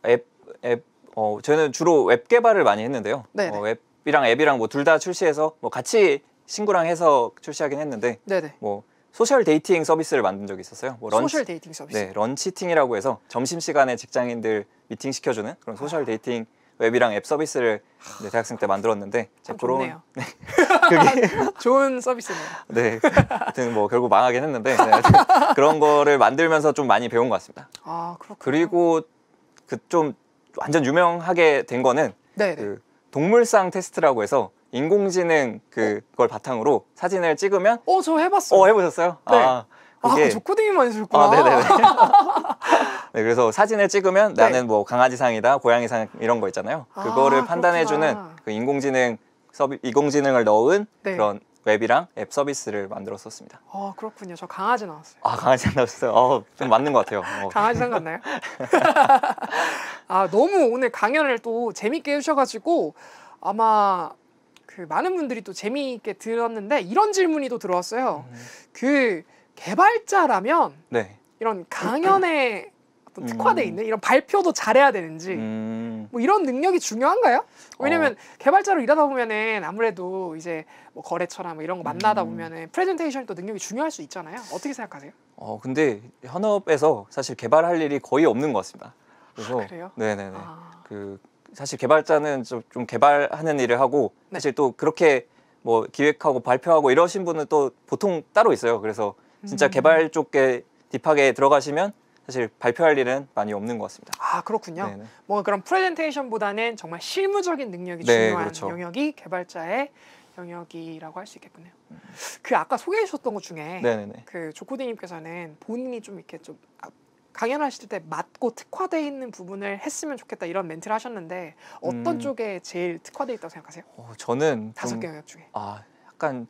저는 주로 웹 개발을 많이 했는데요. 네네. 웹이랑 앱이랑 뭐 둘 다 출시해서 뭐 같이 친구랑 해서 출시하긴 했는데 네네. 뭐 소셜 데이팅 서비스를 만든 적이 있었어요. 뭐 소셜 데이팅 서비스. 네, 런치팅이라고 해서 점심시간에 직장인들 미팅 시켜주는 그런 소셜 데이팅 웹이랑 앱 서비스를 대학생 때 만들었는데 참 좋네요. 그게 좋은 서비스네요. 네, 하여튼 뭐 결국 망하긴 했는데 그런 거를 만들면서 좀 많이 배운 것 같습니다. 그렇군요. 그리고 그 좀 완전 유명하게 된 거는 그 동물상 테스트라고 해서 인공지능 그걸 바탕으로 사진을 찍으면 저 해봤어요. 해보셨어요? 네. 그게 조코딩이만 해주셨구나. 네네네. 네, 그래서 사진을 찍으면 나는 뭐 강아지상이다, 고양이상 이런 거 있잖아요. 그거를 판단해주는 그 인공지능을 넣은 그런 웹이랑 앱 서비스를 만들었었습니다. 그렇군요. 저 강아지 나왔어요. 강아지 나왔어요. 좀 맞는 것 같아요. 강아지 상관나요? 너무 오늘 강연을 또 재밌게 해주셔가지고 아마 그 많은 분들이 또 재미있게 들었는데 이런 질문이 또 들어왔어요. 그 개발자라면 이런 강연에 어떤 특화돼 있는 이런 발표도 잘해야 되는지 뭐 이런 능력이 중요한가요? 왜냐면 개발자로 일하다 보면은 아무래도 이제 뭐 거래처나 뭐 이런 거 만나다 보면은 프레젠테이션이 또 능력이 중요할 수 있잖아요. 어떻게 생각하세요? 근데 현업에서 사실 개발할 일이 거의 없는 것 같습니다. 그래서 그래요? 네네네. 사실 개발자는 좀 개발하는 일을 하고 사실 또 그렇게 뭐 기획하고 발표하고 이러신 분은 또 보통 따로 있어요. 그래서 진짜 개발 쪽에 딥하게 들어가시면 사실 발표할 일은 많이 없는 것 같습니다. 그렇군요. 네네. 뭐 그런 프레젠테이션보다는 정말 실무적인 능력이 중요한 그렇죠. 영역이 개발자의 영역이라고 할 수 있겠군요. 그 아까 소개해 주셨던 것 중에 네네네. 그 조코디님께서는 본인이 좀 이렇게 좀 강연하실 때 맞고 특화되어 있는 부분을 했으면 좋겠다 이런 멘트를 하셨는데 어떤 쪽에 제일 특화되어 있다고 생각하세요? 저는 다섯 좀 개 영역 중에. 약간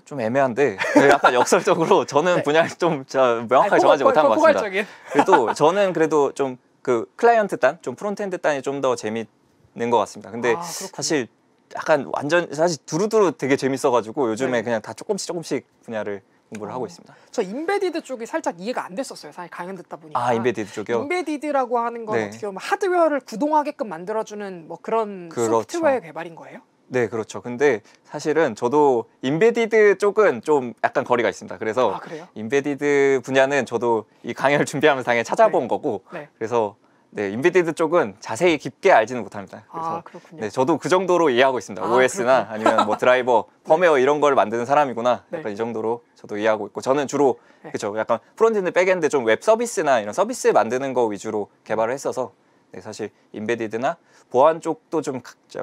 좀 애매한데 네, 약간 역설적으로 저는 네. 분야를 좀 명확하게 정하지 못한 것 같습니다. 포괄적인. 그래도 저는 그래도 좀 그 클라이언트 단, 좀 프론트엔드 단이 좀 더 재밌는 것 같습니다. 근데 그렇군요. 사실 약간 완전 사실 두루두루 되게 재밌어가지고 요즘에 네. 그냥 다 조금씩 분야를 공부를 하고 있습니다. 저 인베디드 쪽이 살짝 이해가 안 됐었어요. 사실 강연 듣다 보니까. 인베디드 쪽이요? 인베디드라고 하는 건 네. 어떻게 보면 하드웨어를 구동하게끔 만들어주는 뭐 그런 그렇죠. 소프트웨어 개발인 거예요? 네, 그렇죠. 근데 사실은 저도 인베디드 쪽은 좀 약간 거리가 있습니다. 그래서 그래요? 인베디드 분야는 저도 이 강연을 준비하면서 당연히 찾아본 거고 네. 그래서 네, 인베디드 쪽은 자세히 깊게 알지는 못합니다. 그래서 그렇군요. 네, 저도 그 정도로 이해하고 있습니다. OS나 아니면 뭐 드라이버, 펌웨어 이런 걸 만드는 사람이구나. 약간 이 정도로 저도 이해하고 있고 저는 주로 그렇죠. 약간 프론트엔드, 백엔드 좀 웹 서비스나 이런 서비스 만드는 거 위주로 개발을 했어서 네, 사실 인베디드나 보안 쪽도 좀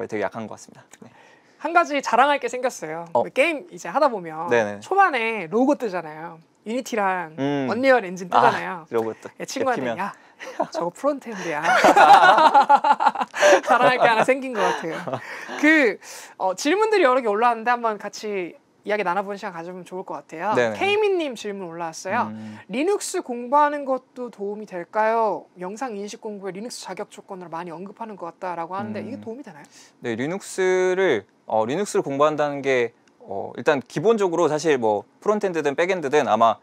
되게 약한 것 같습니다. 네. 한 가지 자랑할 게 생겼어요. 게임 이제 하다 보면 네네. 초반에 로고 뜨잖아요. 유니티랑 언리얼 엔진 뜨잖아요. 로고 친구한테 야 저거 프론트엔드야. 자랑할 게 하나 생긴 것 같아요. 질문들이 여러 개 올라왔는데 한번 같이 이야기 나눠보는 시간 가져보면 좋을 것 같아요. 케이미님 질문 올라왔어요. 리눅스 공부하는 것도 도움이 될까요? 영상 인식 공부에 리눅스 자격 조건으로 많이 언급하는 것 같다라고 하는데 이게 도움이 되나요? 네, 리눅스를 공부한다는 게 일단 기본적으로 사실 뭐 프론트엔드든 백엔드든 아마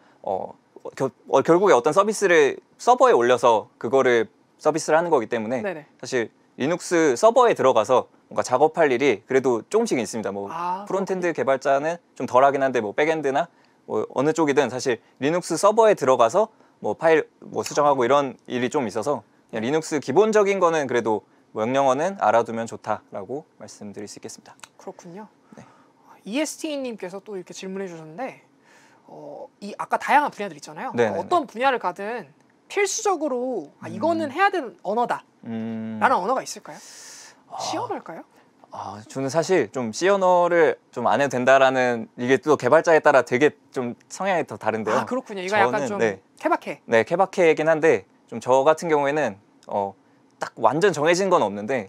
결국에 어떤 서비스를 서버에 올려서 그거를 서비스를 하는 거기 때문에 네네. 사실 리눅스 서버에 들어가서 뭔가 작업할 일이 그래도 조금씩은 있습니다. 뭐 프론트엔드 개발자는 좀 덜하긴 한데 뭐 백엔드나 뭐 어느 쪽이든 사실 리눅스 서버에 들어가서 뭐 파일 뭐 수정하고 이런 일이 좀 있어서 그냥 리눅스 기본적인 거는 그래도 명령어는 알아두면 좋다라고 말씀드릴 수 있겠습니다. 그렇군요. 네. EST님께서 또 이렇게 질문해 주셨는데 이 아까 다양한 분야들 있잖아요. 어떤 분야를 가든 필수적으로 이거는 해야 되는 언어다 라는 언어가 있을까요? C 언어일까요? 저는 사실 좀 C 언어를 좀 안 해도 된다라는 이게 또 개발자에 따라 되게 좀 성향이 더 다른데요. 그렇군요. 이거 약간 좀 케바케. 네, 케바케이긴 한데 좀 저 같은 경우에는 딱 완전 정해진 건 없는데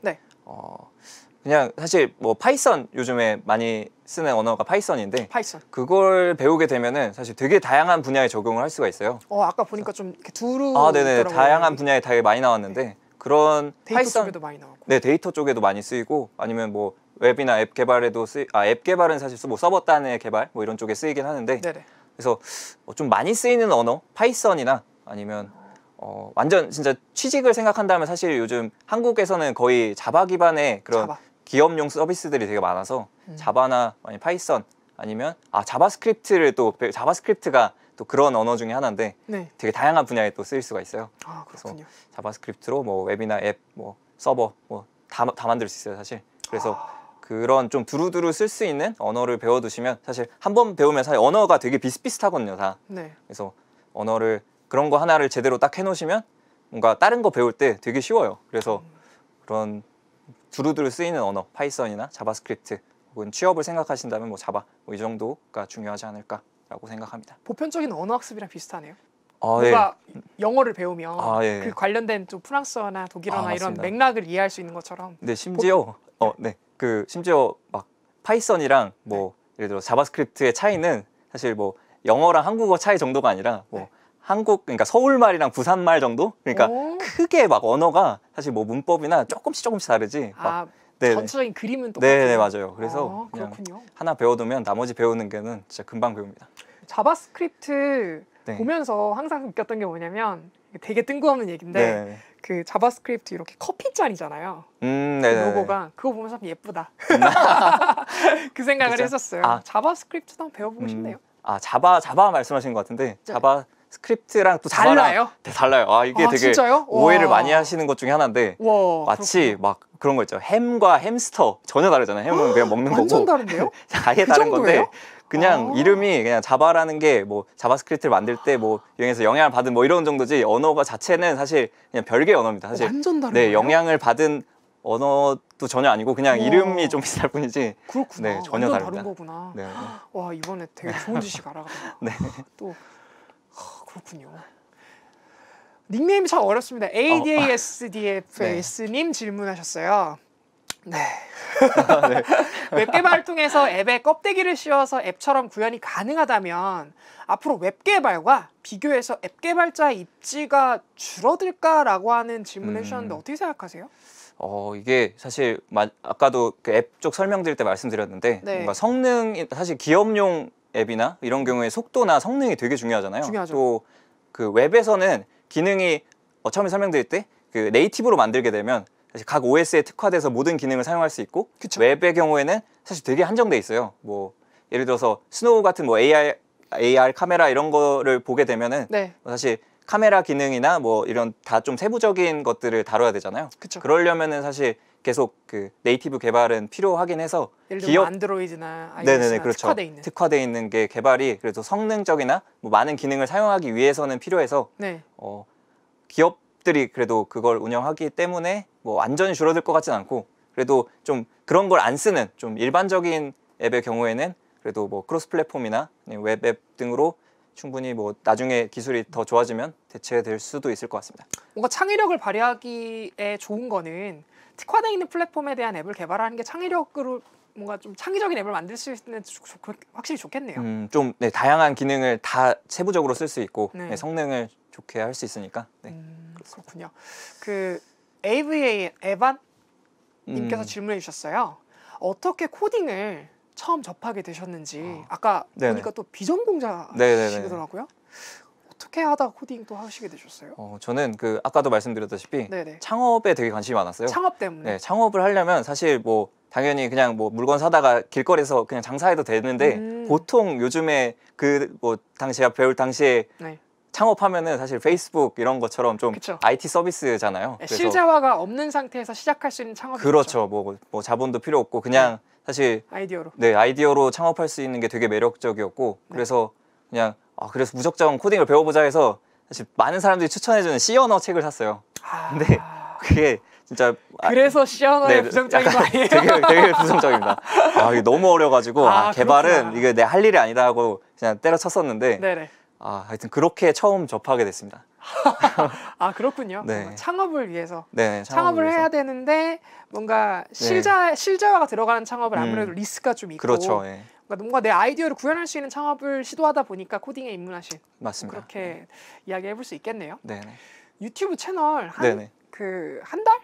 그냥 사실 뭐 파이썬 요즘에 많이 쓰는 언어가 파이썬인데 파이썬. 그걸 배우게 되면은 사실 되게 다양한 분야에 적용을 할 수가 있어요. 아까 보니까 좀 이렇게 두루 네네. 다양한 분야에 되게 많이 나왔는데 그런 데이터 파이썬 쪽에도 많이 나오고. 네, 데이터 쪽에도 많이 쓰이고 아니면 뭐 웹이나 앱 개발에도 앱 개발은 사실 뭐 서버 단의 개발 뭐 이런 쪽에 쓰이긴 하는데 네네. 그래서 좀 많이 쓰이는 언어 파이썬이나 아니면 완전 진짜 취직을 생각한다면 사실 요즘 한국에서는 거의 자바 기반의 그런 기업용 서비스들이 되게 많아서 자바나 아니면 파이썬 아니면 자바스크립트를 또 자바스크립트가 또 그런 언어 중에 하나인데 되게 다양한 분야에 또 쓰일 수가 있어요. 그래서 자바스크립트로 뭐 웹이나 앱, 뭐 서버 뭐 다 만들 수 있어요, 사실. 그래서 그런 좀 두루두루 쓸 수 있는 언어를 배워두시면 사실 한 번 배우면 사실 언어가 되게 비슷비슷하거든요, 다. 그래서 언어를 그런 거 하나를 제대로 딱 해놓으시면 뭔가 다른 거 배울 때 되게 쉬워요. 그래서 그런 두루두루 쓰이는 언어, 파이썬이나 자바스크립트 혹은 취업을 생각하신다면 뭐 자바 뭐 이 정도가 중요하지 않을까라고 생각합니다. 보편적인 언어 학습이랑 비슷하네요. 네. 뭔가 영어를 배우면 예. 그 관련된 좀 프랑스어나 독일어나 이런 맞습니다. 맥락을 이해할 수 있는 것처럼. 네, 심지어 심지어 막 파이썬이랑 뭐 예를 들어 자바스크립트의 차이는 사실 뭐 영어랑 한국어 차이 정도가 아니라 뭐 그러니까 서울말이랑 부산말 정도? 그러니까 크게 막 언어가 사실 뭐 문법이나 조금씩 다르지. 전체적인 그림은 똑같아요. 네, 맞아요. 그래서 그냥 그렇군요. 하나 배워두면 나머지 배우는 게는 진짜 금방 배웁니다. 자바스크립트 보면서 항상 느꼈던 게 뭐냐면 되게 뜬금없는 얘기인데 그 자바스크립트 이렇게 커피잔이잖아요. 그 로고가 그거 보면서 참 예쁘다. 그 생각을 했었어요. 자바스크립트도 한번 배워보고 싶네요. 자바 말씀하신 것 같은데 자바스크립트랑 또 달라요? 네, 달라요. 이게 되게 진짜요? 오해를 많이 하시는 것 중에 하나인데 마치 그렇구나. 막 그런 거 있죠. 햄과 햄스터 전혀 다르잖아요. 햄은 그냥 먹는 완전 거고 다른데요? 아예 그 다른 정도예요? 건데 그냥 이름이 그냥 자바라는 게 뭐 자바스크립트를 만들 때 뭐 여기서 영향을 받은 뭐 이런 정도지 언어가 자체는 사실 그냥 별개의 언어입니다. 사실 완전 다른 네, 거예요? 영향을 받은 언어도 전혀 아니고 그냥 이름이 좀 비슷할 뿐이지. 그렇구나. 네, 전혀 완전 다릅니다. 다른 거구나. 네. 와, 이번에 되게 좋은 지식 알아가다. 네. 또 그렇군요. 닉네임이 참 어렵습니다. ADASDFS님 질문하셨어요. 네. 네. 웹 개발을 통해서 앱에 껍데기를 씌워서 앱처럼 구현이 가능하다면 앞으로 웹 개발과 비교해서 앱 개발자의 입지가 줄어들까라고 하는 질문을 해주셨는데 어떻게 생각하세요? 이게 사실 아까도 그 앱 쪽 설명드릴 때 말씀드렸는데 네. 뭔가 성능이 사실 기업용 앱이나 이런 경우에 속도나 성능이 되게 중요하잖아요. 중요하죠. 또 그 웹에서는 기능이 처음에 설명드릴 때 그 네이티브로 만들게 되면 사실 각 OS에 특화돼서 모든 기능을 사용할 수 있고 그쵸. 웹의 경우에는 사실 되게 한정돼 있어요. 뭐 예를 들어서 스노우 같은 뭐 AR 카메라 이런 거를 보게 되면은 네. 사실 카메라 기능이나 뭐 이런 다 좀 세부적인 것들을 다뤄야 되잖아요. 그쵸. 그러려면은 사실 계속 그 네이티브 개발은 필요하긴 해서 예를 들면 안드로이드나 네네네 iOS나 그렇죠. 특화돼 있는. 게 개발이 그래도 성능적이나 뭐 많은 기능을 사용하기 위해서는 필요해서 네. 기업들이 그래도 그걸 운영하기 때문에 뭐 완전히 줄어들 것 같진 않고 그래도 좀 그런 걸 안 쓰는 좀 일반적인 앱의 경우에는 그래도 뭐 크로스 플랫폼이나 웹앱 등으로 충분히 뭐 나중에 기술이 더 좋아지면 대체될 수도 있을 것 같습니다. 뭔가 창의력을 발휘하기에 좋은 거는 특화되어 있는 플랫폼에 대한 앱을 개발하는 게 창의력으로 뭔가 좀 창의적인 앱을 만들 수 있는 확실히 좋겠네요. 좀 네, 다양한 기능을 다 세부적으로 쓸 수 있고 네. 네, 성능을 좋게 할 수 있으니까. 네. 그렇군요. 그 AVA 에반 님께서 음, 질문해 주셨어요. 어떻게 코딩을 처음 접하게 되셨는지. 아까 네네. 보니까 또 네네네. 비전공자시더라고요. 어떻게 하다가 코딩 또 하시게 되셨어요? 저는 그 아까도 말씀드렸다시피 네네. 창업에 되게 관심이 많았어요. 창업 때문에. 네, 창업을 하려면 사실 뭐 당연히 그냥 뭐 물건 사다가 길거리에서 그냥 장사해도 되는데 보통 요즘에 그 뭐 제가 배울 당시에 네. 창업하면은 사실 페이스북 이런 것처럼 좀 그쵸. IT 서비스잖아요. 네, 실재화가 없는 상태에서 시작할 수 있는 창업이 그렇죠. 뭐 자본도 필요 없고 그냥 사실 아이디어로. 네, 아이디어로 창업할 수 있는 게 되게 매력적이었고 네. 그래서 그냥 그래서 무작정 코딩을 배워보자 해서 사실 많은 사람들이 추천해주는 C 언어 책을 샀어요. 근데 그게 진짜 그래서 시언어의 네, 부정적인 거 아니에요? 되게 부정적입니다. 이게 너무 어려가지고 개발은 그렇구나. 이게 내 할 일이 아니다 하고 그냥 때려쳤었는데 네네. 하여튼 그렇게 처음 접하게 됐습니다. 그렇군요. 네. 뭔가 창업을 위해서. 네, 창업을 위해서. 해야 되는데 뭔가 실제화가 들어가는 창업은 아무래도 리스크가 좀 있고 그렇죠. 예. 뭔가 내 아이디어를 구현할 수 있는 창업을 시도하다 보니까 코딩에 입문하신 맞습니다. 그렇게 이야기해 볼 수 있겠네요. 네. 유튜브 채널 네네. 한 달?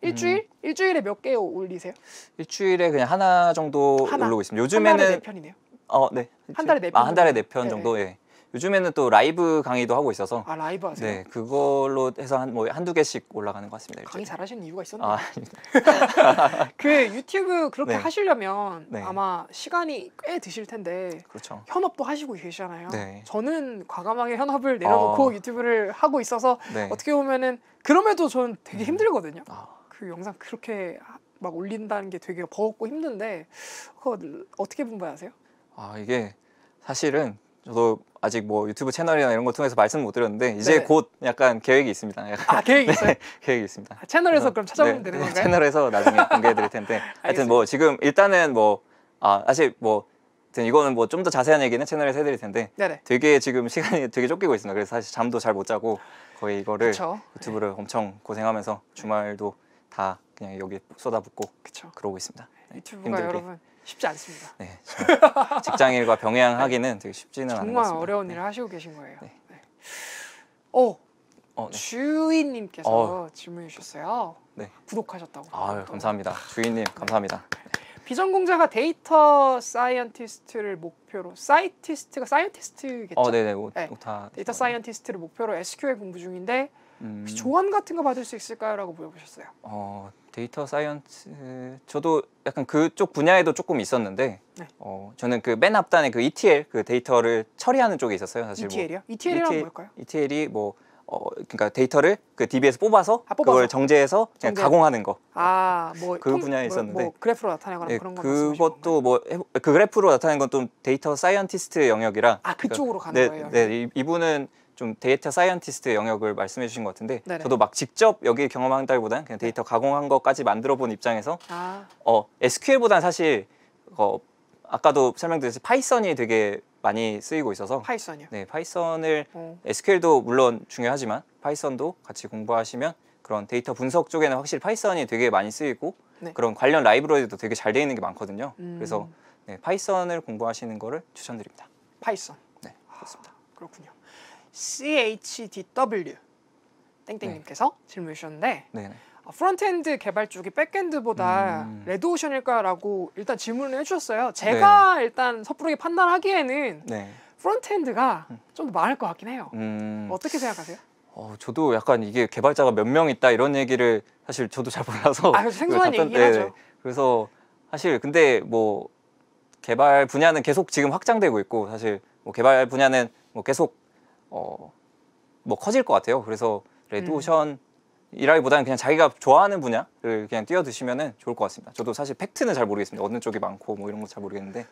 일주일? 일주일에 몇 개 올리세요? 일주일에 그냥 하나 정도 하나. 올리고 있습니다. 한 달에 요즘에는 4편이네요. 네. 한 달에 4편. 한 달에 4편 네네. 정도. 예. 요즘에는 또 라이브 강의도 하고 있어서 라이브 하세요? 네, 그걸로 해서 한두 개씩 올라가는 것 같습니다. 일주일에. 강의 잘하시는 이유가 있었네요. 아닙니다. 그 유튜브 그렇게 네. 하시려면 네. 아마 시간이 꽤 드실 텐데 그렇죠. 현업도 하시고 계시잖아요. 네. 저는 과감하게 현업을 내려놓고 유튜브를 하고 있어서 네. 어떻게 보면은 그럼에도 저는 되게 힘들거든요. 아. 그 영상 그렇게 막 올린다는 게 되게 버겁고 힘든데 그거 어떻게 분배하세요? 이게 사실은 저도 아직 뭐 유튜브 채널이나 이런 거 통해서 말씀 못 드렸는데 이제 네네. 곧 약간 계획이 있습니다. 약간. 계획이 있어요? 계획이 있습니다. 채널에서 그럼 찾아보면 네, 되는 건가요? 채널에서 나중에 공개해 드릴 텐데 하여튼 뭐 지금 일단은 사실 뭐 하여튼 이거는 뭐 좀 더 자세한 얘기는 채널에서 해드릴 텐데 네네. 되게 지금 시간이 되게 쫓기고 있습니다. 그래서 사실 잠도 잘 못 자고 거의 이거를 그쵸. 유튜브를 엄청 고생하면서 주말도 다 그냥 여기 쏟아붓고 그쵸. 그러고 있습니다. 네, 유튜브가 힘들게. 여러분 쉽지 않습니다. 네, 직장일과 병행하기는 되게 쉽지는 않은 것 정말 같습니다. 어려운 네. 일을 하시고 계신 거예요. 네. 네. 네. 주인님께서 질문해 주셨어요. 네. 구독하셨다고. 감사합니다. 주인님 감사합니다. 비전공자가 데이터 사이언티스트를 목표로 사이언티스트겠죠? 네네. 네. 오타. 데이터 사이언티스트를 목표로 SQL 공부 중인데 음, 혹시 조언 같은 거 받을 수 있을까요?라고 물어보셨어요. 데이터 사이언스 저도 약간 그쪽 분야에도 조금 있었는데 네. 저는 그 맨 앞단에 그 ETL 그 데이터를 처리하는 쪽에 있었어요. 사실 ETL이요? ETL이란 뭘까요? ETL이 그러니까 데이터를 그 DB에서 뽑아서 뽑아서. 그걸 정제해서 그냥 정제. 가공하는 거. 그 분야에 있었는데 그래프로 나타내거나 네, 그런 거 말씀하시는 그것도 그 그래프로 나타낸 건 좀 데이터 사이언티스트 영역이라 그쪽으로 가는 거예요? 네, 이분은 좀 데이터 사이언티스트 영역을 말씀해 주신 것 같은데 네네. 저도 막 직접 여기 경험한다기보다는 그냥 데이터 가공한 것까지 만들어 본 입장에서 SQL보다는 사실 아까도 설명드렸듯이 파이썬이 되게 많이 쓰이고 있어서 파이썬이요? 네, 파이썬을 어. SQL도 물론 중요하지만 파이썬도 같이 공부하시면 그런 데이터 분석 쪽에는 확실히 파이썬이 되게 많이 쓰이고 네. 그런 관련 라이브러리도 되게 잘 돼 있는 게 많거든요. 음. 그래서 네, 파이썬을 공부하시는 거를 추천드립니다. 파이썬. 네, 그렇습니다. 그렇군요. CHDW 땡땡님께서 질문 주셨는데 네, 네. 프론트엔드 개발 쪽이 백엔드보다 음. 레드오션일까라고 일단 질문을 해주셨어요. 제가 일단 섣부르게 판단하기에는 네. 프론트엔드가 좀 더 많을 것 같긴 해요. 음, 어떻게 생각하세요? 저도 약간 이게 개발자가 몇 명 있다 이런 얘기를 사실 저도 잘 몰라서 그래서 생소한 답변- 얘기긴 네, 하죠. 네. 그래서 사실 근데 뭐 개발 분야는 계속 지금 확장되고 있고 사실 뭐 개발 분야는 뭐 계속 뭐 커질 것 같아요. 그래서 레드오션이라기보다는 그냥 자기가 좋아하는 분야를 그냥 뛰어드시면은 좋을 것 같습니다. 저도 사실 팩트는 잘 모르겠습니다. 어느 쪽이 많고 뭐 이런 거 잘 모르겠는데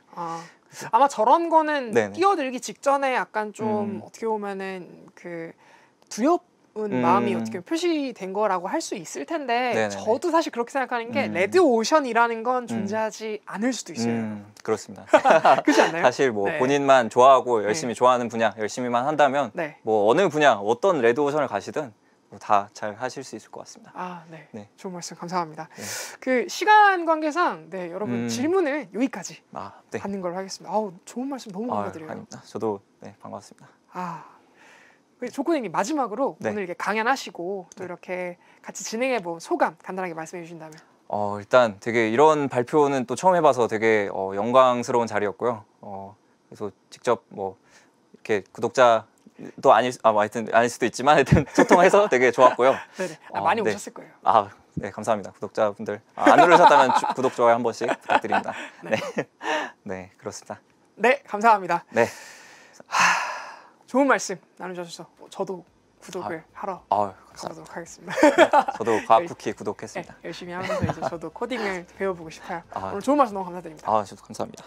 아마 저런 거는 네네. 뛰어들기 직전에 약간 좀 어떻게 보면은 그 두려운 마음이 어떻게 표시된 거라고 할 수 있을 텐데 네네네. 저도 사실 그렇게 생각하는 게 레드오션이라는 건 존재하지 않을 수도 있어요. 그렇습니다. 그렇지 않나요? 사실 뭐 네. 본인만 좋아하고 열심히 좋아하는 분야 열심히만 한다면 네. 뭐 어느 분야 어떤 레드오션을 가시든 다 잘 하실 수 있을 것 같습니다. 네. 네. 좋은 말씀 감사합니다. 네. 그 시간 관계상 네, 여러분 질문을 여기까지 네. 받는 걸로 하겠습니다. 좋은 말씀 너무 감사드려요. 아닙니다. 저도 네, 반갑습니다. 조코님이 마지막으로 네. 오늘 이렇게 강연하시고 또 이렇게 같이 진행해 본 소감 간단하게 말씀해 주신다면. 일단 되게 이런 발표는 또 처음 해봐서 되게 영광스러운 자리였고요. 그래서 직접 뭐 이렇게 구독자도 하여튼 아닐 수도 있지만 하여튼 소통해서 되게 좋았고요. 네네. 많이 네. 오셨을 거예요. 네, 감사합니다. 구독자분들 안 누르셨다면 구독, 좋아요 한 번씩 부탁드립니다. 네, 네, 그렇습니다. 네, 감사합니다. 네, 좋은 말씀 나누셔서 저도 구독을 하러 감사합니다. 가보도록 하겠습니다. 저도 과학쿠키 구독했습니다. 열심히 하면서 이제 저도 코딩을 배워보고 싶어요. 아. 오늘 좋은 말씀 너무 감사드립니다. 저도 감사합니다.